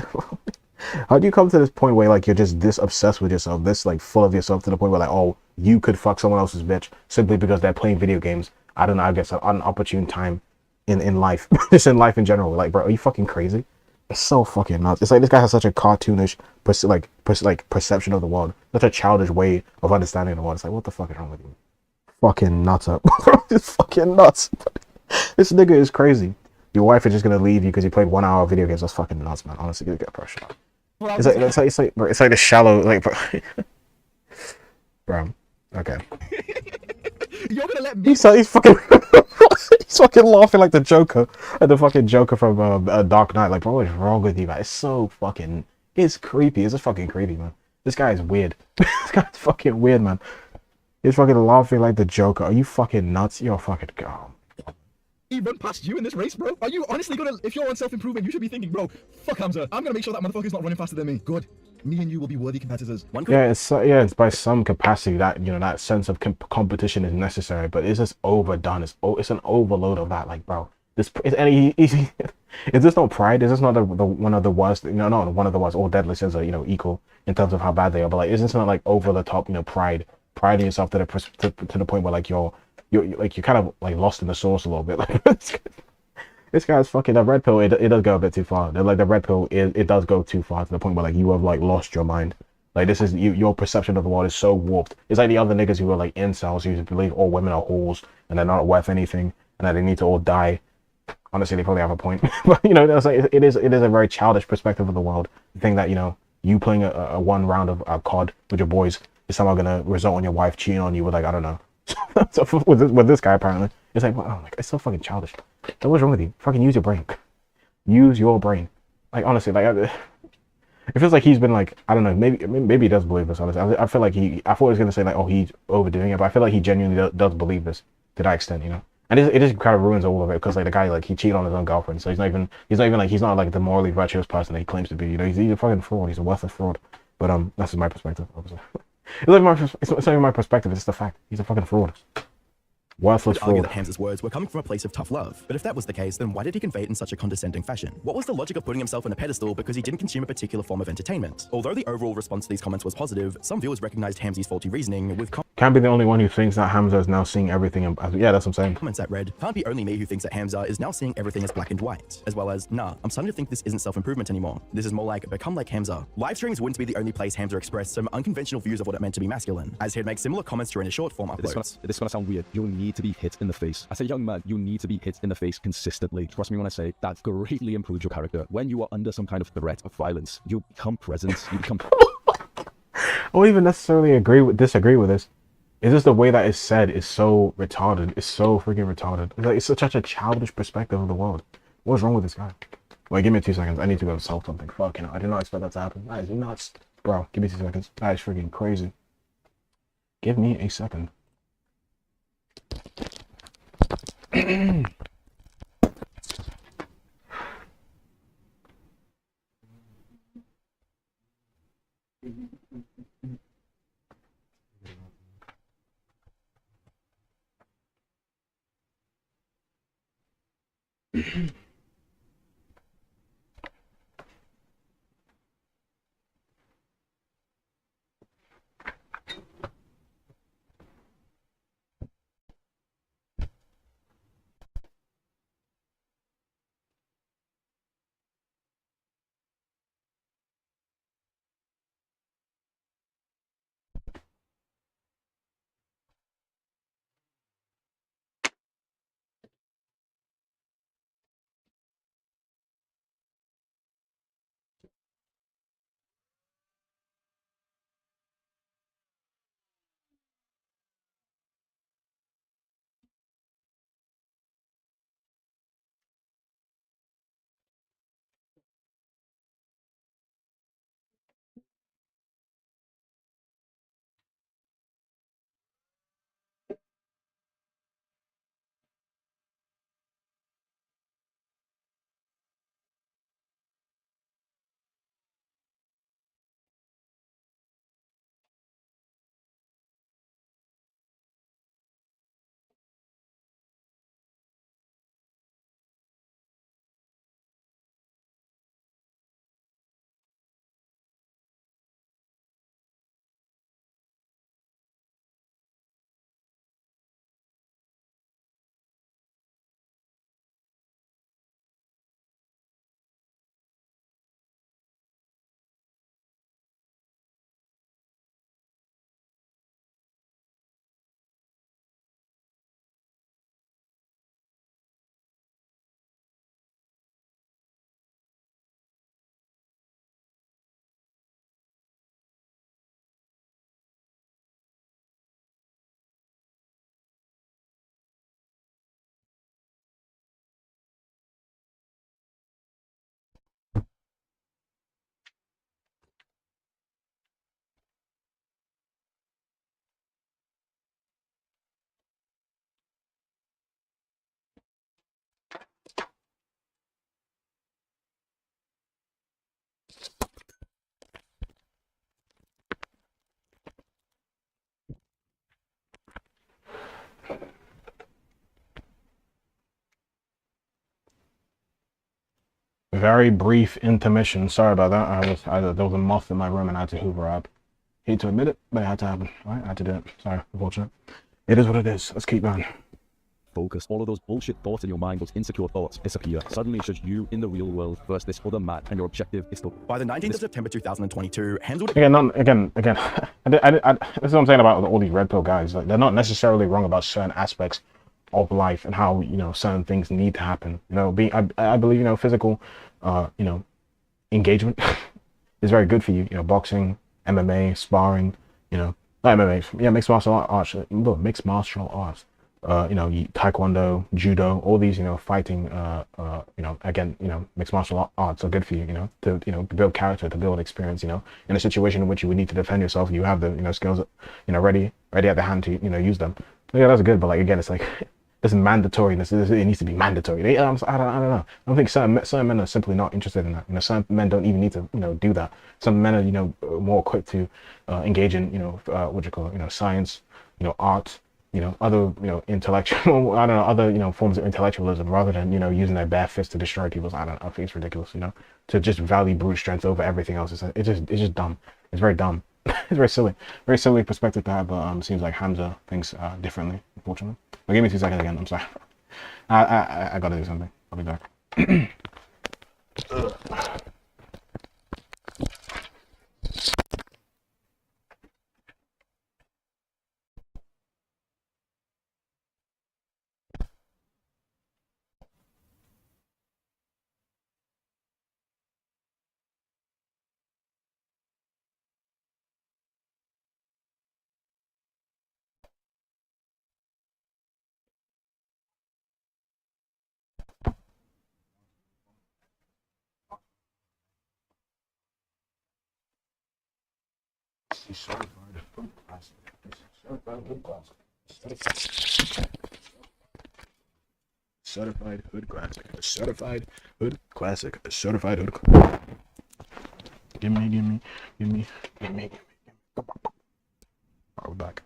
how do you come to this point where like you're just this obsessed with yourself, this like full of yourself to the point where like, oh, you could fuck someone else's bitch simply because they're playing video games? I don't know. I guess an opportune time in life, just in life in general. Like, bro, are you fucking crazy? It's so fucking nuts. It's like this guy has such a cartoonish, perception of the world, such a childish way of understanding the world. It's like, what the fuck is wrong with you? Fucking nuts up. It's fucking nuts. This nigga is crazy. Your wife is just gonna leave you because you played 1 hour of video games. That's fucking nuts, man. Honestly, get pressure. It's like the shallow, like, bro. Okay. You're gonna let me. He's fucking. He's fucking laughing like the Joker, at the fucking Joker from Dark Knight. Like, bro, what is wrong with you, man? It's so fucking, it's creepy. It's just fucking creepy, man. This guy is weird. This guy's fucking weird, man. He's fucking laughing like the Joker. Are you fucking nuts? You're fucking calm. He run past you in this race, bro? Are you honestly gonna, if you're on self-improvement, you should be thinking, bro, fuck Hamza. I'm gonna make sure that motherfucker's not running faster than me. Good. Me and you will be worthy competitors. Yeah, it's by some capacity that, you know, that sense of competition is necessary, but it's just overdone. It's an overload of that. Like, bro, this and is this not pride? Is this not the one of the worst? You know, not one of the worst. All deadlifts are, you know, equal in terms of how bad they are. But like, is this not like over the top? You know, pride in yourself to the point where like you're kind of like lost in the sauce a little bit. Like, this guy's fucking, the red pill, it does go a bit too far. Like, the red pill, it does go too far to the point where like you have like lost your mind. Like, this is your perception of the world is so warped. It's like the other niggas who are like incels who believe all women are whores and they're not worth anything and that they need to all die. Honestly, they probably have a point. But you know, that's like, it is a very childish perspective of the world. The thing that, you know, you playing a one round of COD with your boys is somehow gonna result in your wife cheating on you with like, I don't know. So with this guy, apparently, it's like, oh my God, it's so fucking childish. So what's wrong with you? Fucking use your brain. Use your brain. Like, honestly, like, it feels like he's been like, I don't know, maybe he does believe this. Honestly, I feel like I thought he was gonna say like, oh, he's overdoing it, but I feel like he genuinely does believe this to that extent, you know. And it just kind of ruins all of it because like the guy, like, he cheated on his own girlfriend, so he's not even like, he's not like the morally virtuous person that he claims to be. You know, he's a fucking fraud. He's a worthless fraud. But that's just my perspective, obviously. It's not even my perspective. It's just a fact. He's a fucking fraud. Worthless I'd argue fraud. that Hamza's words were coming from a place of tough love. But if that was the case, then why did he convey it in such a condescending fashion? What was the logic of putting himself on a pedestal because he didn't consume a particular form of entertainment? Although the overall response to these comments was positive, some viewers recognized Hamza's faulty reasoning with Can't be the only one who thinks that Hamza is now seeing everything. Yeah, that's what I'm saying. comments that read, can't be only me who thinks that Hamza is now seeing everything as black and white, as well as, nah, I'm starting to think this isn't self-improvement anymore. This is more like, become like Hamza. Live streams wouldn't be the only place Hamza expressed some unconventional views of what it meant to be masculine, as he'd make similar comments during his short form uploads. This is gonna sound weird. You need to be hit in the face. As a young man, you need to be hit in the face consistently. Trust me when I say that greatly improves your character. When you are under some kind of threat of violence, you become present. You become. I won't even necessarily disagree with this. It's just the way that it's said is so retarded. It's so freaking retarded. It's like, it's such a childish perspective of the world. What's wrong with this guy? Wait, give me 2 seconds. I need to go solve something. Fucking hell. I did not expect that to happen. That is nuts. Bro, give me 2 seconds. That is freaking crazy. Give me a second. very brief intermission. Sorry about that. There was a moth in my room and I had to hoover up. Hate to admit it, but it had to happen. Right? I had to do it. Sorry, unfortunate. It is what it is. Let's keep going. Focus. All of those bullshit thoughts in your mind, those insecure thoughts, disappear. Suddenly it's just you in the real world versus this other man, and your objective is to... By the 19th of September 2022, Hamza would... Again. This is what I'm saying about all these red pill guys. Like, they're not necessarily wrong about certain aspects of life and how, you know, certain things need to happen. You know, I believe, you know, physical, you know, engagement is very good for you. You know, boxing, MMA, sparring, you know, not MMA, yeah, mixed martial arts. Look, mixed martial arts. You know, taekwondo, judo, all these, you know, fighting, you know, again, you know, mixed martial arts are good for you, you know, to build character, to build experience, you know, in a situation in which you would need to defend yourself, you have the, you know, skills, you know, ready at the hand to, you know, use them. Yeah, that's good, but like, again, it's like, this mandatoriness, it needs to be mandatory. I don't know. I don't think certain men are simply not interested in that. You know, some men don't even need to, you know, do that. Some men are, you know, more equipped to engage in, you know, what you call it, you know, science, you know, art, you know, other, you know, intellectual, I don't know, other, you know, forms of intellectualism rather than, you know, using their bare fist to destroy people. I don't know, I think it's ridiculous, you know, to just value brute strength over everything else. It's just dumb. It's very dumb. It's very silly perspective to have, but seems like Hamza thinks differently, unfortunately. But give me 2 seconds again, I'm sorry. I gotta do something. I'll be back. Certified hood classic. A certified hood classic. A certified hood classic. Give me. Alright, we're back.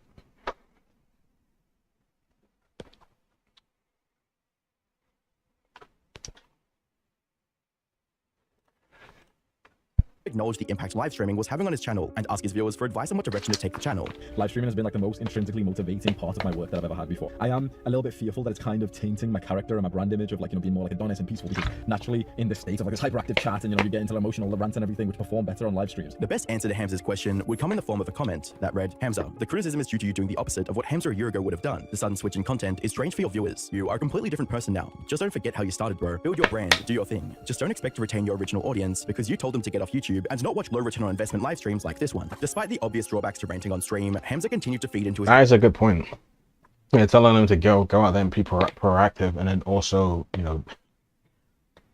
acknowledge the impact live streaming was having on his channel and ask his viewers for advice on what direction to take the channel. Live streaming has been like the most intrinsically motivating part of my work that I've ever had before. I am a little bit fearful that it's kind of tainting my character and my brand image of like, you know, being more like Adonis and peaceful, because naturally in this state of like this hyperactive chat and, you know, you get into emotional rants and everything which perform better on live streams. The best answer to Hamza's question would come in the form of a comment that read, Hamza, the criticism is due to you doing the opposite of what Hamza a year ago would have done. The sudden switch in content is strange for your viewers. You are a completely different person now. Just don't forget how you started, bro. Build your brand, do your thing. Just don't expect to retain your original audience because you told them to get off YouTube and not watch low return on investment live streams like this one. Despite the obvious drawbacks to ranting on stream, Hamza continued to feed into his— That is a good point. Yeah, telling them to go out there and be proactive, and then also, you know,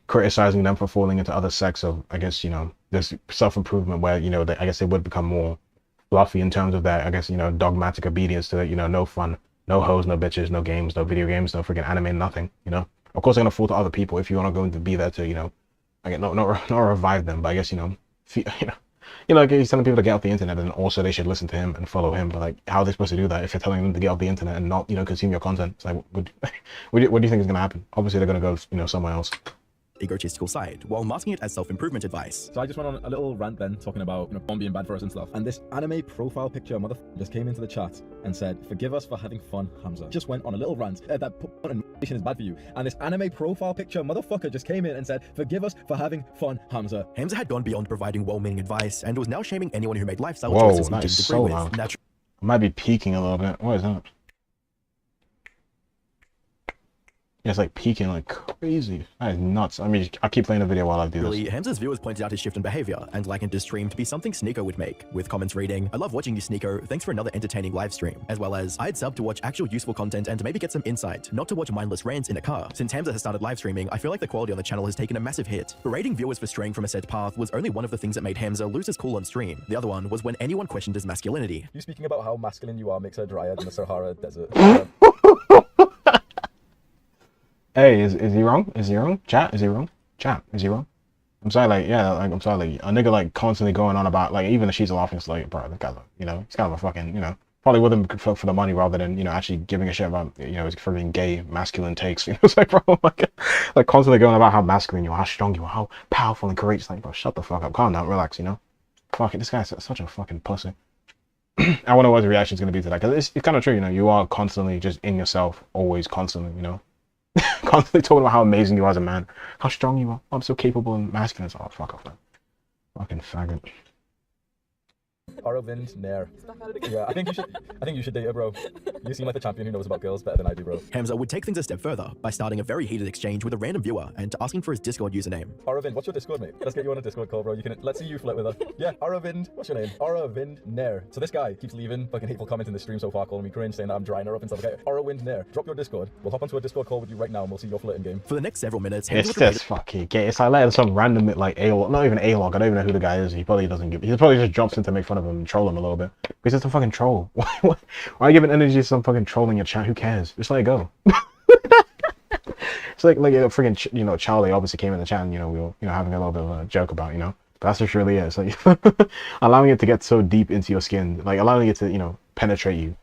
criticizing them for falling into other sects of, I guess, you know, this self-improvement where, you know, I guess they would become more fluffy in terms of that, I guess, you know, dogmatic obedience to, you know, no fun, no hoes, no bitches, no games, no video games, no freaking anime, nothing, you know. Of course, they're gonna fall to other people if you want to go to be there to, you know, I guess not revive them, but I guess, you know, like he's telling people to get off the internet, and also they should listen to him and follow him. But like, how are they supposed to do that if you're telling them to get off the internet and not, you know, consume your content? It's like, what do you think is gonna happen? Obviously, they're gonna go, you know, somewhere else. Egotistical side while masking it as self-improvement advice. So I just went on a little rant then talking about, you know, porn being bad for us and stuff, and this anime profile picture just came into the chat and said, forgive us for having fun, Hamza. Just went on a little rant that porn is bad for you, and this anime profile picture motherfucker just came in and said, forgive us for having fun, Hamza. Hamza had gone beyond providing well-meaning advice and was now shaming anyone who made lifestyle Whoa, choices he that didn't is agree so with. loud. I might be peaking a little bit. What is that? Yeah, it's like peaking like crazy. That is nuts. I mean, I keep playing the video while I do this. Hamza's viewers pointed out his shift in behavior and likened his stream to be something Sneeko would make, with comments reading, I love watching you, Sneeko. Thanks for another entertaining live stream. As well as, I'd sub to watch actual useful content and to maybe get some insight, not to watch mindless rants in a car. Since Hamza has started live streaming, I feel like the quality on the channel has taken a massive hit. Berating viewers for straying from a set path was only one of the things that made Hamza lose his cool on stream. The other one was when anyone questioned his masculinity. You speaking about how masculine you are makes a dryad in the Sahara Desert. Hey, is he wrong? Is he wrong? Chat, is he wrong? Chat, is he wrong? I'm sorry, like, yeah, like, I'm sorry, like, a nigga, like, constantly going on about, like, even if she's laughing, it's like, bro, the guy, you know, he's kind of a fucking, you know, Probably with him for the money rather than, you know, actually giving a shit about, you know, his freaking gay masculine takes. You know, it's like, bro, like constantly going about how masculine you are, how strong you are, how powerful and courageous. Like, bro, shut the fuck up, calm down, relax, you know. Fuck it, this guy's such a fucking pussy. I wonder what his reaction is going to be to that, because it's kind of true, you know, you are constantly just in yourself, always constantly, you know. Constantly talking about how amazing you are as a man, how strong you are. Oh, I'm so capable and masculine. Oh, fuck off, man. Fucking faggot. Aravind Nair. Yeah, I think you should date her, bro. You seem like the champion who knows about girls better than I do, bro. Hamza would take things a step further by starting a very heated exchange with a random viewer and asking for his Discord username. Aravind, what's your Discord, mate? Let's get you on a Discord call, bro. Let's see you flirt with her. Yeah, Aravind, what's your name? Aravind Nair. So this guy keeps leaving fucking hateful comments in the stream so far, calling me cringe, saying that I'm drying her up and stuff. Okay, Aravind Nair, drop your Discord. We'll hop onto a Discord call with you right now and we'll see your flirting game. For the next several minutes, it's just fucking gay. It's like letting some random like A-log, not even A-log. I don't even know who the guy is. He probably doesn't give. He probably just jumps in to make fun of him and troll him a little bit. Because it's a fucking troll. Why are you giving energy to some fucking troll in your chat? Who cares? Just let it go. It's like a freaking, you know, Charlie obviously came in the chat and, you know, we were, you know, having a little bit of a joke about, you know, but that's just really it. It's like allowing it to get so deep into your skin, like allowing it to, you know, penetrate you.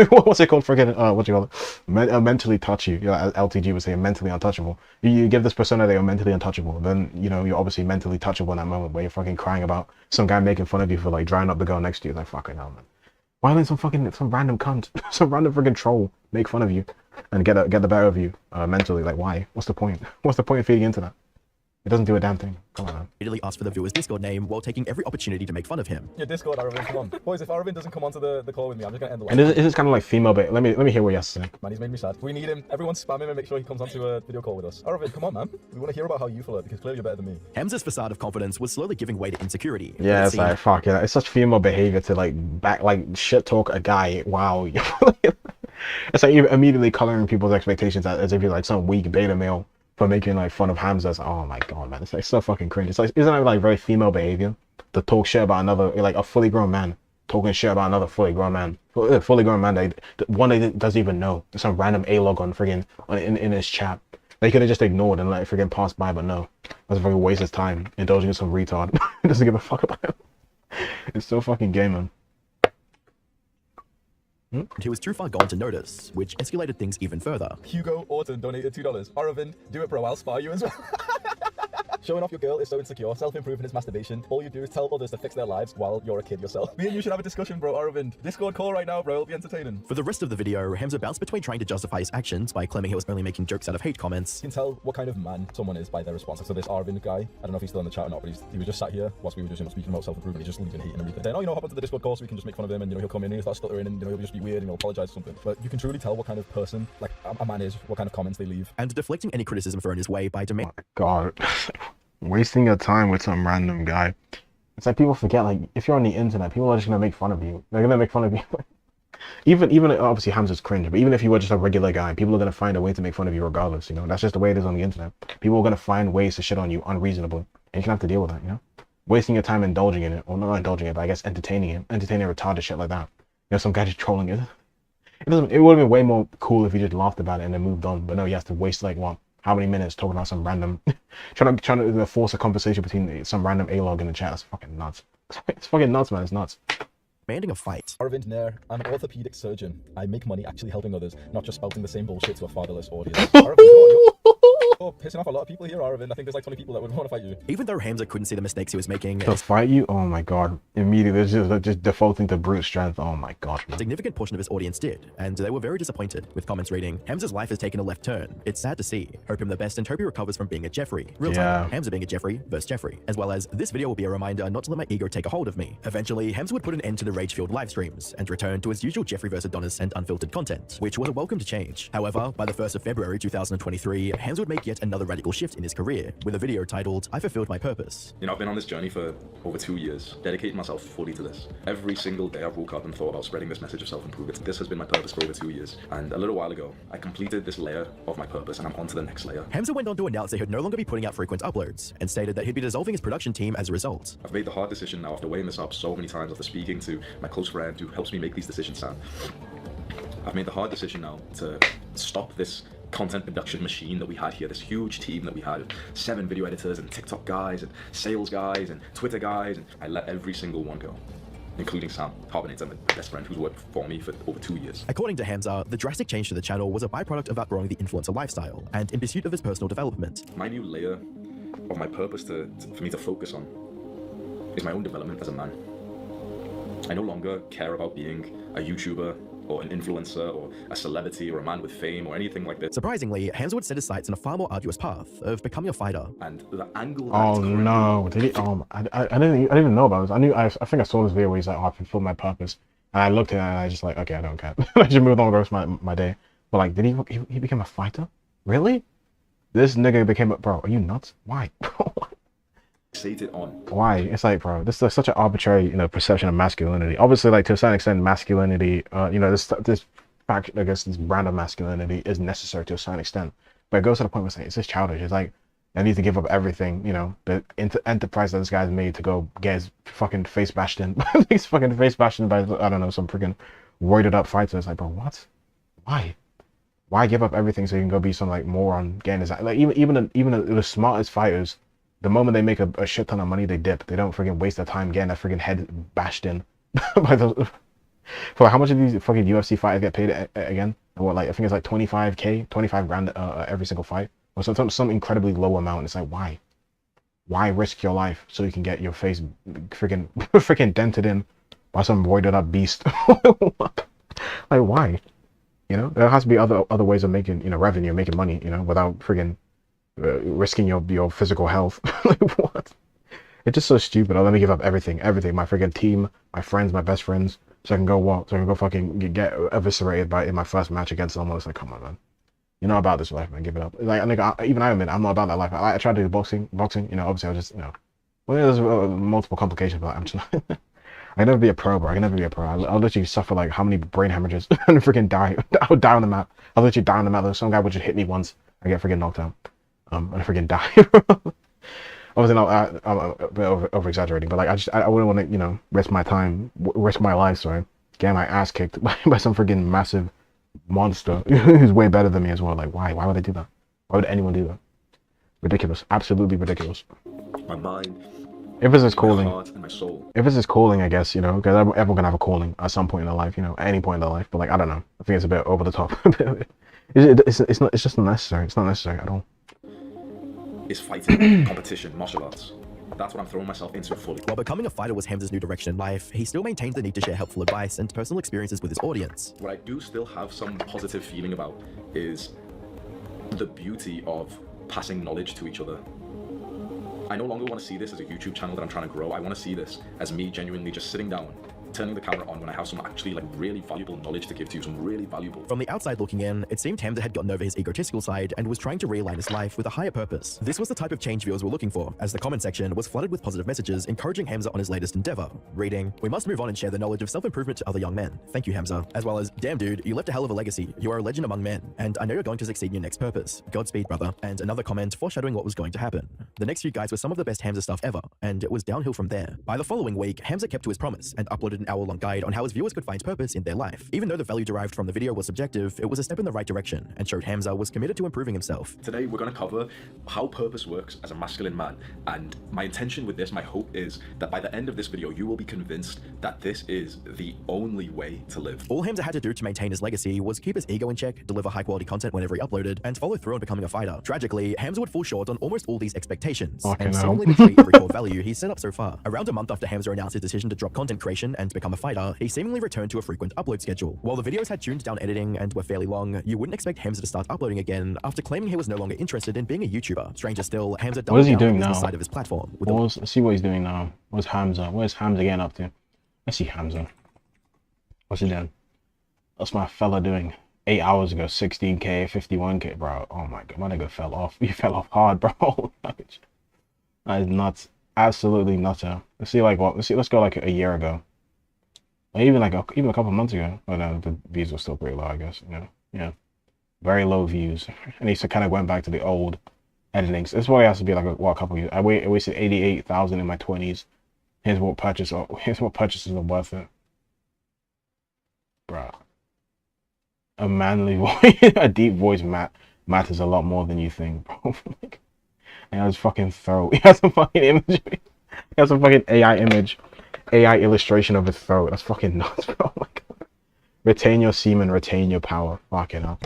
What's it called? Freaking, what do you call it? Mentally touch you. You know, as LTG would say, mentally untouchable. You give this persona that you're mentally untouchable, then, you know, you're obviously mentally touchable in that moment where you're fucking crying about some guy making fun of you for like drying up the girl next to you. Like, fucking hell, man. Why let some random cunt, some random freaking troll make fun of you and get the better of you mentally? Like, why? What's the point? What's the point of feeding into that? It doesn't do a damn thing. Come on, man. Immediately asked for the viewer's Discord name while taking every opportunity to make fun of him. Your Discord, Aravind, come on. Boys, if Aravind doesn't come onto the call with me, I'm just gonna end the live. And is this kind of like female bait? Let me hear what you have to say. Man, he's made me sad. We need him. Everyone spam him and make sure he comes onto a video call with us. Aravind, come on, man. We want to hear about how you flirt because clearly you're better than me. Hamza's facade of confidence was slowly giving way to insecurity. Yeah, it's like, fuck yeah. It's such female behavior to like shit talk a guy. Wow. It's like you're immediately coloring people's expectations as if you're like some weak beta male for making like fun of Hamza. Oh my god, man, it's like so fucking cringe. It's like, isn't that like very female behavior to talk shit about another, like a fully grown man talking shit about another fully grown man that one they doesn't even know, some random A-log on friggin' in his chat. They could have just ignored and let it friggin' pass by, but no, that's a very waste of time indulging in some retard. Doesn't give a fuck about him. It's so fucking gay, man. He was too far gone to notice, which escalated things even further. Hugo Orton donated $2. Aravind, do it, bro. I'll spy you as well. Showing off your girl is so insecure. Self-improvement is masturbation. All you do is tell others to fix their lives while you're a kid yourself. Me and you should have a discussion, bro. Aravind, Discord call right now, bro. It'll be entertaining. For the rest of the video, Hamza bounced between trying to justify his actions by claiming he was only making jokes out of hate comments. You can tell what kind of man someone is by their response. So this Aravind guy, I don't know if he's still in the chat or not, but he was just sat here whilst we were just, you know, speaking about self-improvement. He's just leaving hate and everything. Then, oh, you know, hop onto the Discord call so we can just make fun of him, and, you know, he'll come in and he'll start stuttering and, you know, he'll just be weird and he'll apologize or something. But you can truly tell what kind of person, like, a man is, what kind of comments they leave. And deflecting any criticism thrown his way by demanding. Oh God. Wasting your time with some random guy. It's like people forget, like, if you're on the internet, people are just gonna make fun of you. They're gonna make fun of you. even obviously Hamza's cringe, but even if you were just a regular guy, people are gonna find a way to make fun of you regardless, you know? That's just the way it is on the internet. People are gonna find ways to shit on you unreasonably. And you can have to deal with that, you know? Wasting your time indulging in it, or not indulging it, but I guess entertaining retarded shit like that. You know, some guy just trolling it. It would have been way more cool if you just laughed about it and then moved on, but no, you have to waste like what? How many minutes talking about some random, trying to force a conversation between some random A-log in the chat? That's fucking nuts. It's fucking nuts, man. It's nuts. Demanding a fight. Aravind Nair, I'm an orthopedic surgeon. I make money actually helping others, not just spouting the same bullshit to a fatherless audience. Aravind, you're pissing off a lot of people here, Aravind. I think there's like 20 people that would want to fight you. Even though Hamza couldn't see the mistakes he was making. To fight you? Oh my god. Immediately, just defaulting to brute strength. Oh my god. A significant portion of his audience did, and they were very disappointed, with comments reading, Hamza's life has taken a left turn. It's sad to see. Hope him the best and hope he recovers from being a Jeffrey. Real time, Hamza being a Jeffrey versus Jeffrey. As well as, this video will be a reminder not to let my ego take a hold of me. Eventually, Hamza would put an end to the rage-filled live streams, and return to his usual Jeffrey vs. Adonis and unfiltered content, which was a welcomed change. However, by the 1st of February 2023, Hamza would make yet another radical shift in his career, with a video titled, I Fulfilled My Purpose. You know, I've been on this journey for over 2 years, dedicating myself fully to this. Every single day I've woke up and thought about spreading this message of self-improvement. This has been my purpose for over 2 years. And a little while ago, I completed this layer of my purpose and I'm on to the next layer. Hamza went on to announce that he would no longer be putting out frequent uploads, and stated that he'd be dissolving his production team as a result. I've made the hard decision now after weighing this up so many times, after speaking to my close friend who helps me make these decisions, Sam. I've made the hard decision now to stop this content production machine that we had here, this huge team that we had, 7 video editors and TikTok guys and sales guys and Twitter guys, and I let every single one go. including Sam Carbonator, my best friend who's worked for me for over 2 years. According to Hamza, the drastic change to the channel was a byproduct of outgrowing the influencer lifestyle and in pursuit of his personal development. My new layer of my purpose for me to focus on is my own development as a man. I no longer care about being a YouTuber or an influencer or a celebrity or a man with fame or anything like this. Surprisingly, Hamza would set his sights on a far more arduous path of becoming a fighter. And the angle. Oh no! Did he? I didn't even know about this. I think I saw this video where he's like, "Oh, I fulfilled my purpose," and I looked at it and I just like, "Okay, I don't care." I just moved on with the rest of my day. But like, did he became a fighter? Really? This nigga became a bro. Are you nuts? Why? Fixated on. Why? It's like, bro, this is such an arbitrary, perception of masculinity. Obviously, like to a certain extent, masculinity, this fact, I guess, this brand of masculinity is necessary to a certain extent. But it goes to the point where it's just childish. It's like, I need to give up everything, the enterprise that this guy's made to go get his fucking face bashed in. His fucking face bashed in by, I don't know, some freaking roided up fighter. It's like, bro, what? Why? Why give up everything so you can go be some like moron getting his, like even the smartest fighters, the moment they make a shit ton of money, they dip. They don't freaking waste their time getting that freaking head bashed in by those. For how much of these fucking UFC fighters get paid again? What, like, I think it's like 25K, 25 grand every single fight, or some incredibly low amount. It's like, why? Why risk your life so you can get your face freaking dented in by some roided up beast? Like, why? There has to be other ways of making revenue, making money, without freaking risking your physical health. Like, what? It's just so stupid. Let me give up everything, my freaking team, my friends, my best friends, so I can go fucking get eviscerated in my first match against someone. It's like, come on, man. You're not about this life, man. Give it up. Like, even I admit I'm not about that life. I tried to do boxing. Obviously I was just, well, there's multiple complications, but I'm just not. I can never be a pro, bro. I can never be a pro. I'll literally suffer like how many brain hemorrhages and freaking die. I'll die on the mat. I'll literally die on the mat. Some guy would just hit me once. I get freaking knocked out. And I freaking die. Obviously not, I'm a bit over exaggerating, but like I wouldn't want to, risk my time, risk my life, sorry, getting my ass kicked by some freaking massive monster who's way better than me as well. Like, why? Why would I do that? Why would anyone do that? Ridiculous. Absolutely ridiculous. My mind. If it's his calling, my heart and my soul. If it's his calling, I guess, because everyone can have a calling at some point in their life, at any point in their life. But like, I don't know. I think it's a bit over the top. It's just unnecessary. It's not necessary at all. Is fighting, competition, martial arts. That's what I'm throwing myself into fully. While becoming a fighter was Hamza's new direction in life, he still maintained the need to share helpful advice and personal experiences with his audience. What I do still have some positive feeling about is the beauty of passing knowledge to each other. I no longer want to see this as a YouTube channel that I'm trying to grow. I want to see this as me genuinely just sitting down, turning the camera on when I have some actually like really valuable knowledge to give to you, some really valuable. From the outside looking in, it seemed Hamza had gotten over his egotistical side and was trying to realign his life with a higher purpose. This was the type of change viewers were looking for, as the comment section was flooded with positive messages encouraging Hamza on his latest endeavor, reading, "We must move on and share the knowledge of self-improvement to other young men. Thank you, Hamza." As well as, "Damn dude, you left a hell of a legacy. You are a legend among men, and I know you're going to succeed in your next purpose. Godspeed, brother." And another comment foreshadowing what was going to happen. The next few guides were some of the best Hamza stuff ever, and it was downhill from there. By the following week, Hamza kept to his promise and uploaded an hour-long guide on how his viewers could find purpose in their life. Even though the value derived from the video was subjective, it was a step in the right direction and showed Hamza was committed to improving himself. Today we're going to cover how purpose works as a masculine man, and my intention with this, my hope is that by the end of this video you will be convinced that this is the only way to live. All Hamza had to do to maintain his legacy was keep his ego in check, deliver high quality content whenever he uploaded, and follow through on becoming a fighter. Tragically, Hamza would fall short on almost all these expectations, and seemingly betray every core value he's set up so far. Around a month after Hamza announced his decision to drop content creation and become a fighter, he seemingly returned to a frequent upload schedule. While the videos had tuned down editing and were fairly long, you wouldn't expect Hamza to start uploading again after claiming he was no longer interested in being a YouTuber. Stranger still, Hamza doubled down on the side of his platform. Let's see what he's doing now. Where's Hamza getting up to? Let's see Hamza. What's he doing? What's my fella doing? 8 hours ago, 16K, 51K, bro. Oh my god, my nigga fell off. He fell off hard, bro. That is nuts. Absolutely nuts. Let's see, like what? Let's go like a year ago. Or even a couple months ago. But the views were still pretty low, I guess. Yeah. Very low views. And he kind of went back to the old editing. So this probably has to be like a couple years. I wasted 88,000 in my 20s. Here's what purchases are worth it. Bruh. A manly voice, a deep voice matters a lot more than you think, bro. He has fucking throat. He has a fucking image. He has a fucking AI image. AI illustration of his throat. That's fucking nuts, bro. Oh my God. Retain your semen, retain your power. Fucking hell.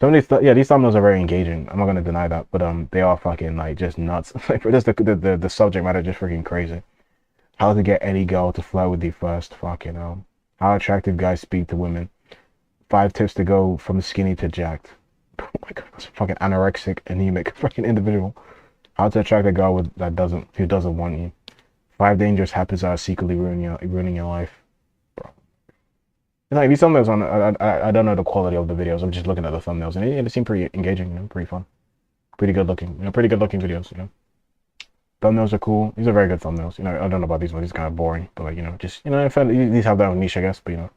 Some of these, yeah, these thumbnails are very engaging. I'm not gonna deny that, but they are fucking like just nuts. Like just the subject matter just freaking crazy. How to get any girl to flirt with you first. Fucking hell. How attractive guys speak to women. 5 tips to go from skinny to jacked. Oh my God, that's a fucking anorexic, anemic fucking individual. How to attract a girl who doesn't want you. 5 dangerous habits that are secretly ruining your life. Bro. It's like these thumbnails on I don't know the quality of the videos. I'm just looking at the thumbnails and they seem pretty engaging, you know, pretty fun. Pretty good looking, you know, pretty good looking videos, you know. Thumbnails are cool. These are very good thumbnails. You know, I don't know about these ones, these are kind of boring, but like, you know, just, you know, these have their own niche, I guess, but you know.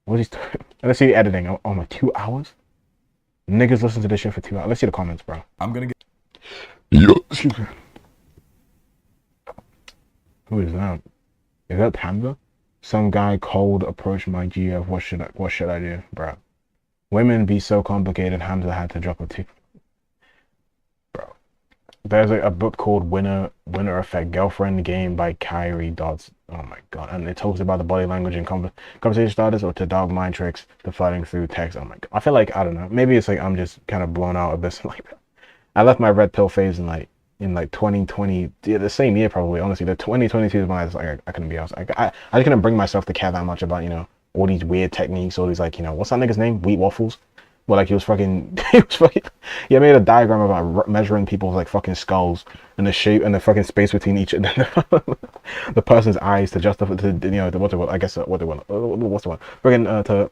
What is these let's see the editing. Oh my, 2 hours? Niggas listen to this shit for 2 hours. Let's see the comments, bro. I'm gonna get. Yo. Excuse me. Who is that? Is that Hamza? Some guy cold approached my GF. What should I do, bro? Women be so complicated. Hamza had to drop a tip. Bro. There's a book called Winner Effect Girlfriend Game by Kyrie Dodds. Oh my God. And it talks about the body language and conversation starters or to dog mind tricks to fighting through text. Oh my God. I feel like, I don't know. Maybe it's like I'm just kind of blown out of this. Like, I left my red pill phase in like 2020, yeah, the same year probably. Honestly, the 2022 is when I was like, I couldn't be honest. I just couldn't bring myself to care that much about, you know, all these weird techniques, all these like, you know, what's that nigga's name? Wheat Waffles. Well, like he made a diagram about measuring people's like fucking skulls and the shape and the fucking space between each the person's eyes to justify to, you know, what's the freaking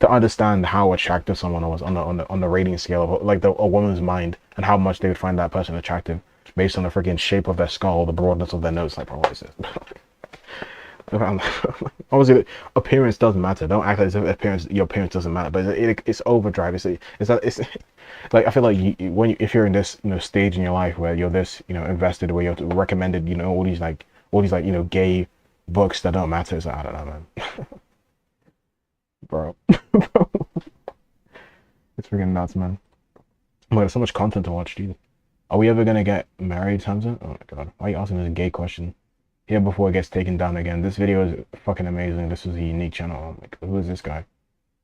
to understand how attractive someone was on the rating scale of like a woman's mind and how much they would find that person attractive based on the freaking shape of their skull, the broadness of their nose. Like, bro, what is this? Obviously, appearance doesn't matter. Don't act as if your appearance doesn't matter. But it's overdrive. It's like I feel like if you're in this, you know, stage in your life where you're this, you know, invested, where you're recommended, you know, all these like you know, gay books that don't matter. It's like, I don't know, man. Bro. It's freaking nuts, man. Oh my God, there's so much content to watch, dude. Are we ever gonna get married, Hamza? Oh my God, why are you asking this gay question? Here before it gets taken down again. This video is fucking amazing. This is a unique channel. Oh my God, who is this guy?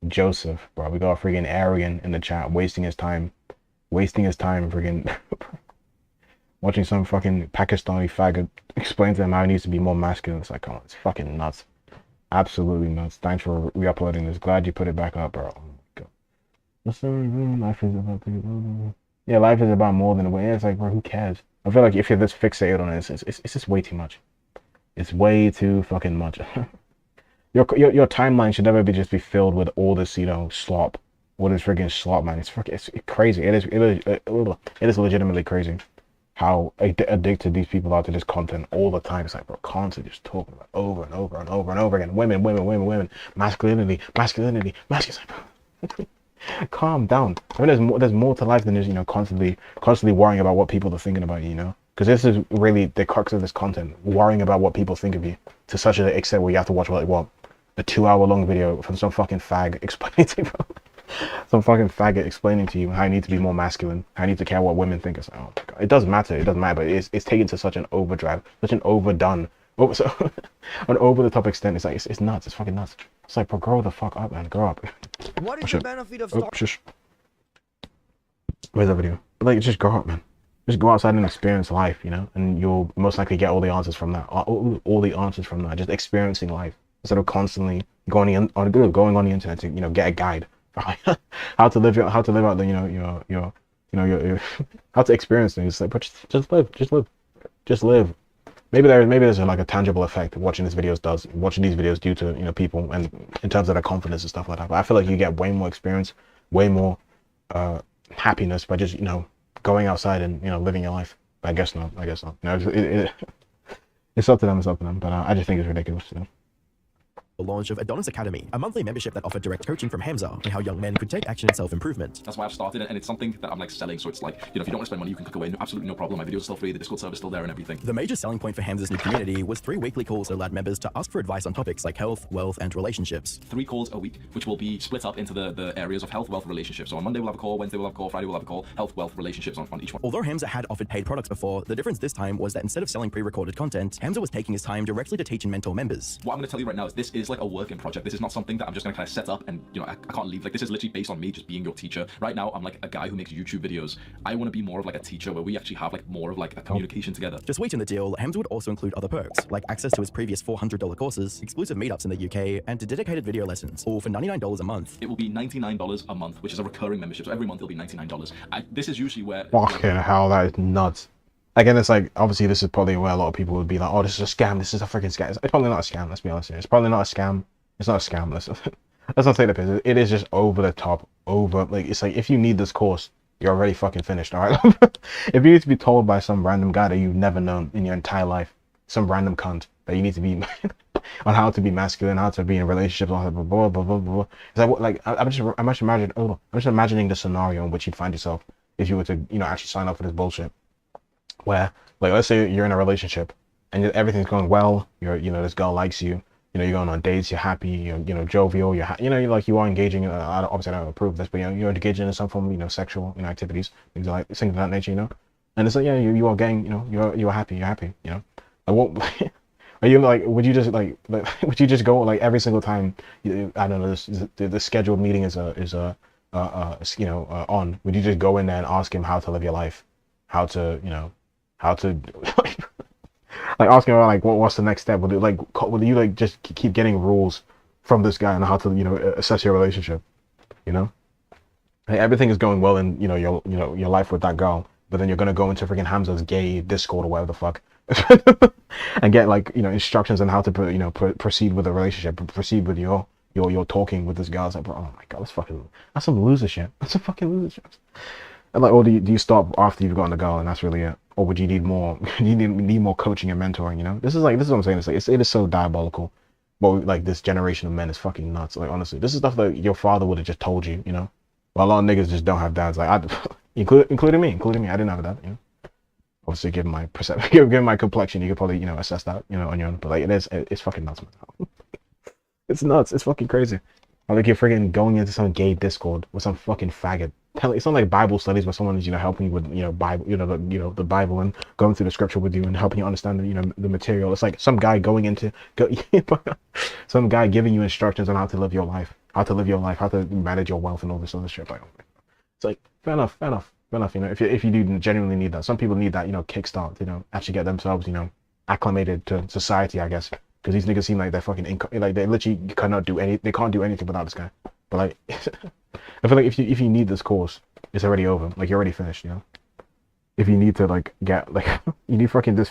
Joseph, bro. We got a freaking Arrogant in the chat, wasting his time, freaking watching some fucking Pakistani faggot explain to him how he needs to be more masculine. It's like, oh, it's fucking nuts. Absolutely nuts. Thanks for re-uploading this. Glad you put it back up, bro. Oh my God. Life is about yeah, life is about more than a way. It's like, bro, who cares? I feel like if you're this fixated on it, it's just way too much. It's way too fucking much. Your timeline should never just be filled with all this, you know, slop. All this freaking slop, man. It's crazy. It is legitimately crazy how addicted these people are to this content all the time. It's like, bro, constantly just talking about over and over and over and over again. Women, masculinity. Calm down. I mean, there's more to life than just, you know, constantly worrying about what people are thinking about you, you know? Because this is really the crux of this content, worrying about what people think of you to such an extent where you have to watch like what, a 2-hour-long video from some fucking fag explaining to you, some fucking faggot explaining to you how you need to be more masculine, how you need to care what women think. It's like, oh my God, it doesn't matter, but it's taken to such an overdrive, such an overdone, an over the top extent. It's like it's nuts. It's fucking nuts. It's like, bro, grow the fuck up, man. Grow up. What is the benefit of shush. Where's that video? But like, just grow up, man. Just go outside and experience life, you know, and you'll most likely get all the answers from that. All the answers from that. Just experiencing life instead of constantly going on the internet to, you know, get a guide for how to live out the, you know, your how to experience things. It's like, but just live. Maybe there's like a tangible effect watching these videos due to, you know, people and in terms of their confidence and stuff like that. But I feel like you get way more experience, way more happiness by just, you know, going outside and, you know, living your life. But I guess not. You know, it's up to them. But I just think it's ridiculous, you know. the launch of Adonis Academy, a monthly membership that offered direct coaching from Hamza on how young men could take action in self-improvement. That's why I've started it, and it's something that I'm like selling. So it's like, you know, if you don't want to spend money, you can click away. Absolutely no problem. My videos are still free. The Discord server is still there and everything. The major selling point for Hamza's new community was 3 weekly calls that allowed members to ask for advice on topics like health, wealth, and relationships. 3 calls a week, which will be split up into the areas of health, wealth, relationships. So on Monday we'll have a call, Wednesday we'll have a call, Friday we'll have a call, health, wealth, relationships on each one. Although Hamza had offered paid products before, the difference this time was that instead of selling pre-recorded content, Hamza was taking his time directly to teach and mentor members. What I'm going to tell you right now is this is like a working project. This is not something that I'm just going to kind of set up and, you know, I can't leave. Like, this is literally based on me just being your teacher. Right now, I'm like a guy who makes YouTube videos. I want to be more of like a teacher where we actually have like more of like a communication together. To sweeten the deal, Hamza would also include other perks, like access to his previous $400 courses, exclusive meetups in the UK, and dedicated video lessons, all for $99 a month. It will be $99 a month, which is a recurring membership. So every month it'll be $99. This is usually where... Fucking hell, that is nuts. Again, it's like, obviously this is probably where a lot of people would be like, oh, this is a scam, this is a freaking scam. It's probably not a scam, let's be honest here. It's probably not a scam. It's not a scam, let's not take the piss. It is just over the top, like, it's like, if you need this course, you're already fucking finished, alright? If you need to be told by some random guy that you've never known in your entire life, some random cunt, that you need to be on how to be masculine, how to be in relationships, blah blah blah blah blah blah. It's like, I'm just imagining the scenario in which you'd find yourself if you were to, you know, actually sign up for this bullshit. Where, like, let's say you're in a relationship and everything's going well, you know, this girl likes you, you know, you're going on dates, you're happy, you're, you know, jovial, you're like, you are engaging, obviously I don't approve of this, but, you know, you're engaging in some form of, you know, sexual, you know, activities, things of that nature, you know, and it's like, yeah, you are getting, you know, you're happy, you know, like, what, are you like, would you just like would you just go like every single time, I don't know, the scheduled meeting is on, would you just go in there and ask him how to live your life, how to, you know, how to like asking about like what's the next step? Would you like just keep getting rules from this guy on how to, you know, assess your relationship? You know, like, everything is going well in, you know, your life with that girl, but then you're gonna go into freaking Hamza's gay Discord or whatever the fuck and get like, you know, instructions on how to, you know, proceed with a relationship, proceed with your talking with this girl. It's like, bro, oh my god, that's some loser shit. That's some fucking loser shit. And like, or do you stop after you've gotten the girl and that's really it? Or would you need more? You need more coaching and mentoring. You know, this is what I'm saying. It's like, it is so diabolical. But like, this generation of men is fucking nuts. Like, honestly, this is stuff that your father would have just told you. You know, well, a lot of niggas just don't have dads. Like, including me. I didn't have a dad. You know, obviously, given my perception, given my complexion, you could probably, you know, assess that, you know, on your own. But like, it's fucking nuts, man. It's nuts. It's fucking crazy. Or like, you're freaking going into some gay Discord with some fucking faggot. It's not like Bible studies where someone is, you know, helping you with, you know, Bible, the Bible and going through the scripture with you and helping you understand the, you know, the material. It's like some guy some guy giving you instructions on how to live your life, how to manage your wealth and all this other shit. Like, it's like, fair enough. You know, if you do genuinely need that, some people need that, you know, kickstart, you know, actually get themselves, you know, acclimated to society, I guess, because these niggas seem like they're fucking like they literally they can't do anything without this guy. But like, I feel like if you need this course, it's already over. Like, you're already finished, you know. If you need to like get like you need fucking this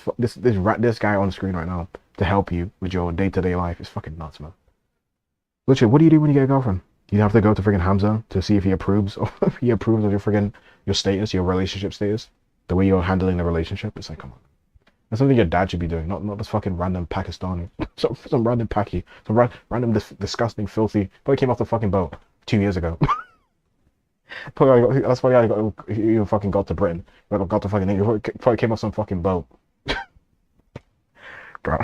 guy on the screen right now to help you with your day-to-day life, it's fucking nuts, man. Literally, what do you do when you get a girlfriend? You have to go to freaking Hamza to see if he approves of of your status, your relationship status, the way you're handling the relationship. It's like, come on. That's something your dad should be doing, not this fucking random Pakistani, some random Paki, some random disgusting, filthy. Probably came off the fucking boat 2 years ago. That's probably how you fucking got to Britain. Got to fucking England. Probably came off some fucking boat, bro.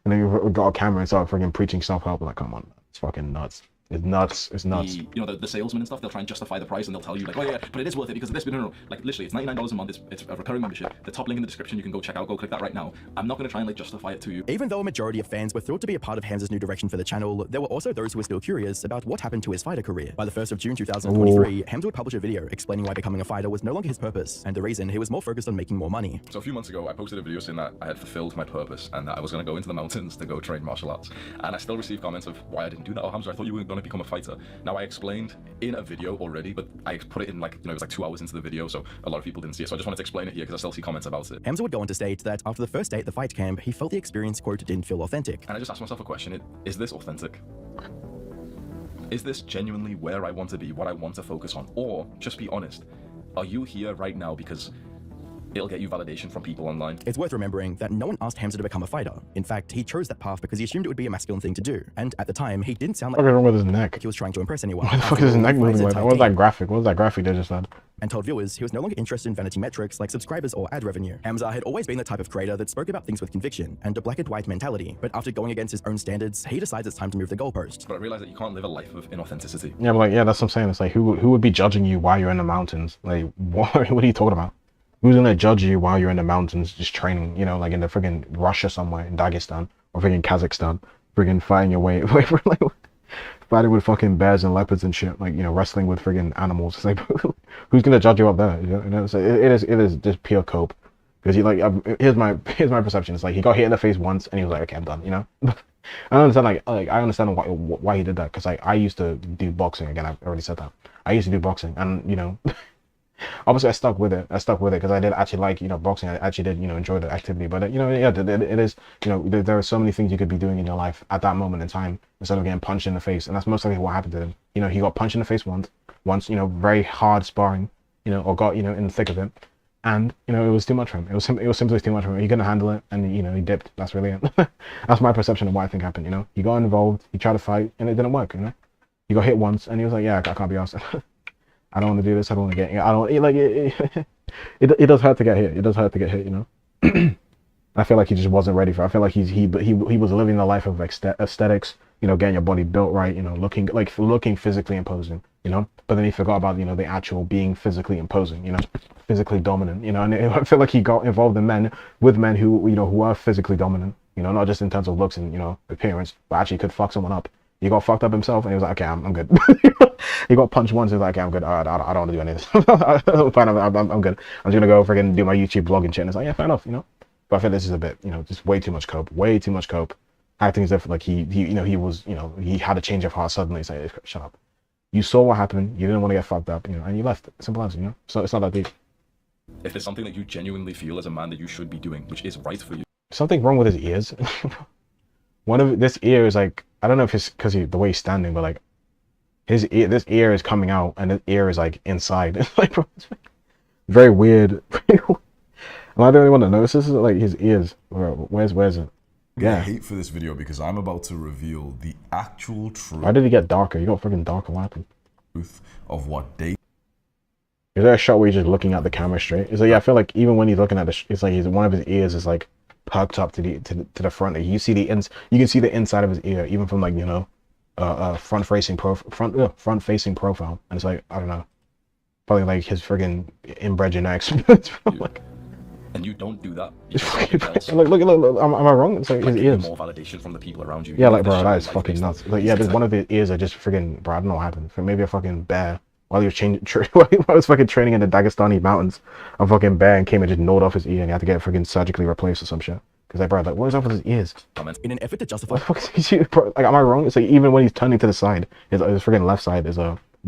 And then you got a camera and started freaking preaching self-help. Like, come on, it's fucking nuts. It's nuts. It's nuts. You know, the salesmen and stuff, they'll try and justify the price and they'll tell you like, oh yeah, but it is worth it because of this. But no. Like, literally, it's $99 a month. It's a recurring membership. The top link in the description, you can go check out. Go click that right now. I'm not going to try and like justify it to you. Even though a majority of fans were thrilled to be a part of Hamza's new direction for the channel, there were also those who were still curious about what happened to his fighter career. By the 1st of June 2023, Hamza would publish a video explaining why becoming a fighter was no longer his purpose and the reason he was more focused on making more money. So a few months ago, I posted a video saying that I had fulfilled my purpose and that I was going to go into the mountains to go train martial arts. And I still receive comments of why I didn't do that. Oh, Hamza, I thought you were going to become a fighter. Now, I explained in a video already, but I put it in like, you know, it was like 2 hours into the video, so a lot of people didn't see it. So I just wanted to explain it here because I still see comments about it. Hamza would go on to state that after the first day at the fight camp, he felt the experience, quote, didn't feel authentic. And I just asked myself a question, is this authentic? Is this genuinely where I want to be, what I want to focus on? Or, just be honest, are you here right now because It'll get you validation from people online. It's worth remembering that no one asked Hamza to become a fighter. In fact, he chose that path because he assumed it would be a masculine thing to do. And at the time, he didn't sound like What's wrong with his neck? he was trying to impress anyone. Why the fuck is his neck moving like that? What was that graphic? What was that graphic they just had? And told viewers he was no longer interested in vanity metrics like subscribers or ad revenue. Hamza had always been the type of creator that spoke about things with conviction and a black and white mentality. But after going against his own standards, he decides it's time to move the goalpost. But I realized that you can't live a life of inauthenticity. Yeah, but like, yeah, that's what I'm saying. It's like, who would be judging you while you're in the mountains? Like, what are you talking about? Who's gonna judge you while you're in the mountains just training, you know, like in the friggin' Russia somewhere, in Dagestan, or friggin' Kazakhstan, friggin' fighting your way, like, fighting with fucking bears and leopards and shit, like, you know, wrestling with friggin' animals. It's like, who's gonna judge you up there? You know, so it is just pure cope. Because he like, here's my perception. It's like he got hit in the face once and he was like, okay, I'm done, you know. I understand like I understand why he did that, because I used to do boxing. Again, I've already said that. I used to do boxing, and you know, obviously I stuck with it because I did actually like, you know, boxing. I actually did, you know, enjoy the activity. But you know, yeah, it is, you know, there are so many things you could be doing in your life at that moment in time instead of getting punched in the face, and that's most likely what happened to him. You know, he got punched in the face once, you know, very hard sparring, you know, or got, you know, in the thick of it. And, you know, it was too much for him. It was simply too much for him. He couldn't handle it, and, you know, he dipped. That's really it. That's my perception of what I think happened, you know. He got involved, he tried to fight, and it didn't work, you know. He got hit once, and he was like, yeah, I can't be arsed. I don't want to do this. I don't want to get, I don't, like, it does hurt to get hit. It does hurt to get hit, you know. I feel like he just wasn't ready for it. I feel like he was living the life of aesthetics, you know, getting your body built right, you know, looking physically imposing, you know. But then he forgot about, you know, the actual being physically imposing, you know, physically dominant, you know. And I feel like he got involved in men who, you know, who are physically dominant, you know, not just in terms of looks and, you know, appearance, but actually could fuck someone up. He got fucked up himself, and he was like, okay, I'm good. He got punched once, he was like, okay, I'm good. I don't want to do any of this. Fine, I'm good. I'm just gonna go freaking do my YouTube vlog and shit. And it's like, yeah, fair enough, you know. But I feel this is a bit, you know, just way too much cope. Acting as if like he you know, he was, you know, he had a change of heart suddenly. It's like, shut up. You saw what happened, you didn't want to get fucked up, you know, and you left. Simple as, you know. So it's not that deep. If there's something that you genuinely feel as a man that you should be doing, which is right for you. Something wrong with his ears. One of this ear is like, I don't know if it's because the way he's standing, but like his ear, this ear is coming out and his ear is like inside. It's like, bro, it's very weird. Am I the only one that notices? Like his ears. Where's it? Yeah. I hate for this video because I'm about to reveal the actual truth. Why did he get darker? He got freaking darker. What happened? Of what they. Is there a shot where he's just looking at the camera straight? It's like, yeah, I feel like even when he's looking at it's like one of his ears is like perked up to the front. You see you can see the inside of his ear, even from like, you know, front facing profile, and it's like, I don't know, probably like his friggin' inbred genetics. Like, and you don't do that. Look, am I wrong? It's like his ears. More validation from the people around you. Yeah, like, bro, that is fucking nuts. Like, yeah, there's one of his ears are just friggin', bro, I don't know what happened. Maybe a fucking bear. While he was while he was fucking training in the Dagestani mountains, a fucking bear and came and just gnawed off his ear, and he had to get it friggin' surgically replaced or some shit. Because like, bro, like, what is up with his ears? In an effort to justify. Like, am I wrong? It's like even when he's turning to the side, his friggin' left side is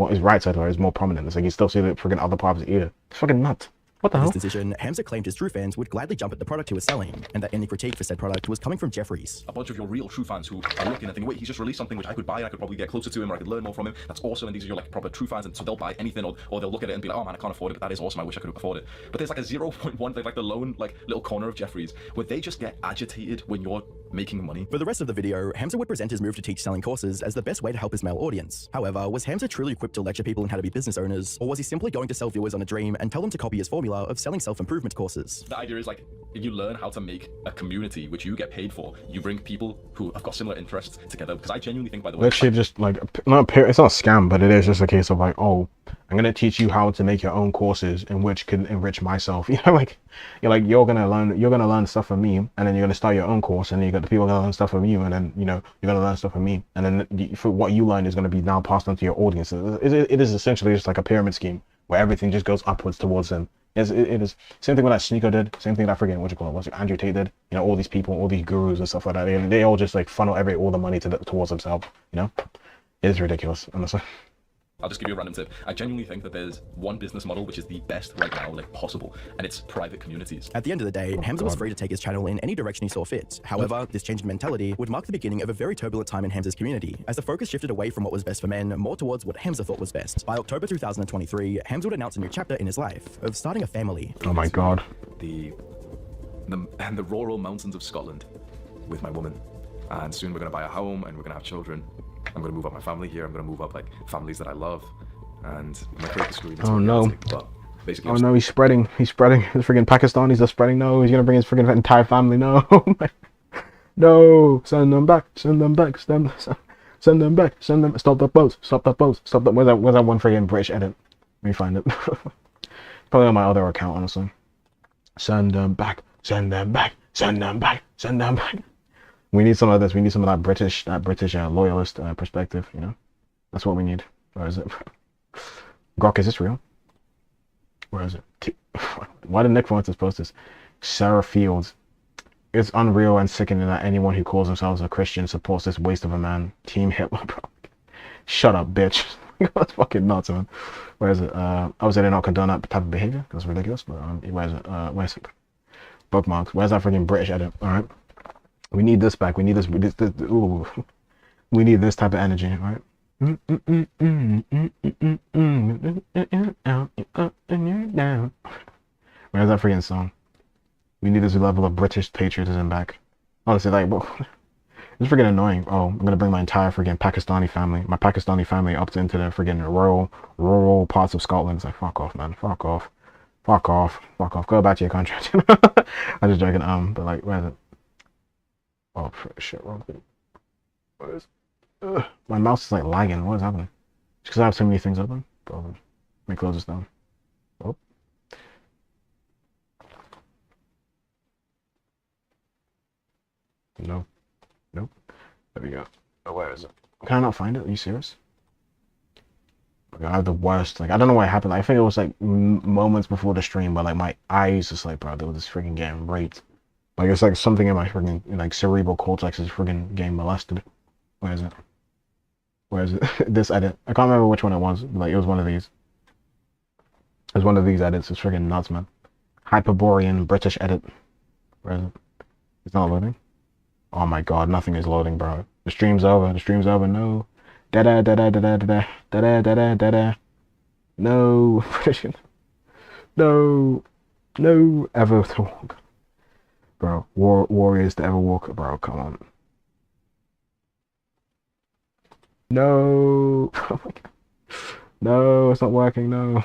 his right side is more prominent. It's like you still see the friggin' other part of his ear. It's fucking nuts. What the hell? His decision, Hamza claimed his true fans would gladly jump at the product he was selling, and that any critique for said product was coming from Jeffries. A bunch of your real true fans who are looking and thinking, wait, he's just released something which I could buy and I could probably get closer to him, or I could learn more from him. That's awesome, and these are your like proper true fans, and so they'll buy anything, or they'll look at it and be like, oh man, I can't afford it, but that is awesome, I wish I could afford it. But there's like a 0.1, like the lone like little corner of Jeffries where they just get agitated when you're making money. For the rest of the video, Hamza would present his move to teach selling courses as the best way to help his male audience. However, was Hamza truly equipped to lecture people on how to be business owners, or was he simply going to sell viewers on a dream and tell them to copy his formula of selling self-improvement courses? The idea is like, if you learn how to make a community which you get paid for, you bring people who have got similar interests together. Because I genuinely think, by the way, literally just like, it's not a scam, but it is just a case of like, oh, I'm gonna teach you how to make your own courses in which can enrich myself. You know, like you're gonna learn stuff from me, and then you're gonna start your own course, and then you got the people gonna learn stuff from you, and then you know you're gonna learn stuff from me, and then for what you learn is gonna be now passed on to your audience. It is essentially just like a pyramid scheme where everything just goes upwards towards them. It is same thing with that Sneeko did, same thing that I forget what you call it, what's it, Andrew Tate did. You know, all these people, all these gurus and stuff like that. They all just like funnel all the money towards themselves. You know, it is ridiculous, honestly. I'll just give you a random tip. I genuinely think that there's one business model which is the best right now, like possible, and it's private communities. At the end of the day, Hamza was free to take his channel in any direction he saw fit. However, this change in mentality would mark the beginning of a very turbulent time in Hamza's community, as the focus shifted away from what was best for men, more towards what Hamza thought was best. By October 2023, Hamza would announce a new chapter in his life, of starting a family. Oh my god. The rural mountains of Scotland with my woman. And soon we're gonna buy a home and we're gonna have children. I'm gonna move up my family here. I'm gonna move up like families that I love. And I'm gonna create the screen. Oh no. But basically, oh no, he's spreading. He's spreading. His freaking Pakistanis are spreading. No, he's gonna bring his freaking entire family. No. No. Send them back. Send them back. Send them back. Send them. Stop that boat. Stop that boat. Stop that. Where's that one freaking British edit? Let me find it. Probably on my other account, honestly. Send them back. Send them back. Send them back. Send them back. We need some of this. We need some of that British loyalist perspective. You know, that's what we need. Where is it? Grok, is this real? Where is it? Why did Nick Fuentes post this? Sarah Fields. It's unreal and sickening that anyone who calls themselves a Christian supports this waste of a man. Team Hitler, bro. Shut up, bitch. That's fucking nuts, man. Where is it? Obviously, they not condone that type of behavior. That's ridiculous. But where is it? Where's it? Bookmarks. Where's that freaking British edit? All right. We need this back. We need this. Ooh. We need this type of energy, all right? Where's that freaking song? We need this level of British patriotism back. Honestly, like, whoa. It's freaking annoying. Oh, I'm gonna bring my entire freaking Pakistani family up into the freaking rural parts of Scotland. It's like, fuck off, man. Fuck off. Fuck off. Fuck off. Go back to your country. I'm just joking. But like, where is it? Oh shit, wrong thing. What is my mouse is like lagging. What is happening? Just because I have so many things open. Let me close this down. Oh. No. Nope. There we go. Oh, where is it? Can I not find it? Are you serious? I have the worst. Like, I don't know what happened. I think it was like moments before the stream, but like my eyes just like, bro, they were just freaking getting raped. Like, it's like something in my freaking, like, cerebral cortex is freaking getting molested. Where is it? Where is it? This edit. I can't remember which one it was. But like, it was one of these. It was one of these edits. It's freaking nuts, man. Hyperborean British edit. Where is it? It's not loading. Oh my god, nothing is loading, bro. The stream's over. The stream's over. No. Da-da, da-da, da-da, da-da. Da-da, da-da, da-da. No. No. No. Ever to walk. Bro, warriors to ever walk. Bro, come on. No. Oh my god. No, it's not working. No.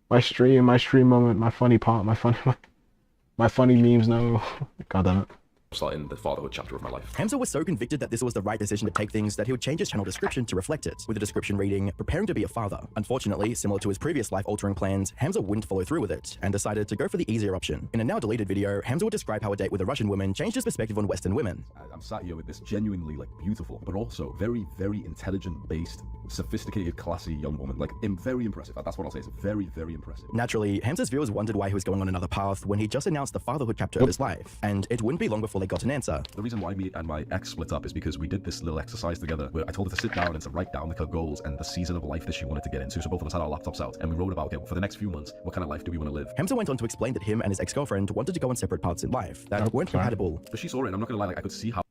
My stream moment, my funny part, my funny memes. No. God damn it. Starting the fatherhood chapter of my life. Hamza was so convicted that this was the right decision to take things that he would change his channel description to reflect it, with the description reading, preparing to be a father. Unfortunately, similar to his previous life-altering plans, Hamza wouldn't follow through with it, and decided to go for the easier option. In a now-deleted video, Hamza would describe how a date with a Russian woman changed his perspective on Western women. I'm sat here with this genuinely, like, beautiful, but also very, very intelligent-based, sophisticated, classy young woman. Like, very impressive. That's what I'll say. It's very, very impressive. Naturally, Hamza's viewers wondered why he was going on another path when he just announced the fatherhood chapter of his life, and it wouldn't be long before they got an answer. The reason why me and my ex split up is because we did this little exercise together where I told her to sit down and to write down like her goals and the season of life that she wanted to get into. So both of us had our laptops out and we wrote about, okay, for the next few months, what kind of life do we want to live? Hamza went on to explain that him and his ex-girlfriend wanted to go on separate paths in life that weren't compatible. But she saw it, and I'm not gonna lie, like, I could see how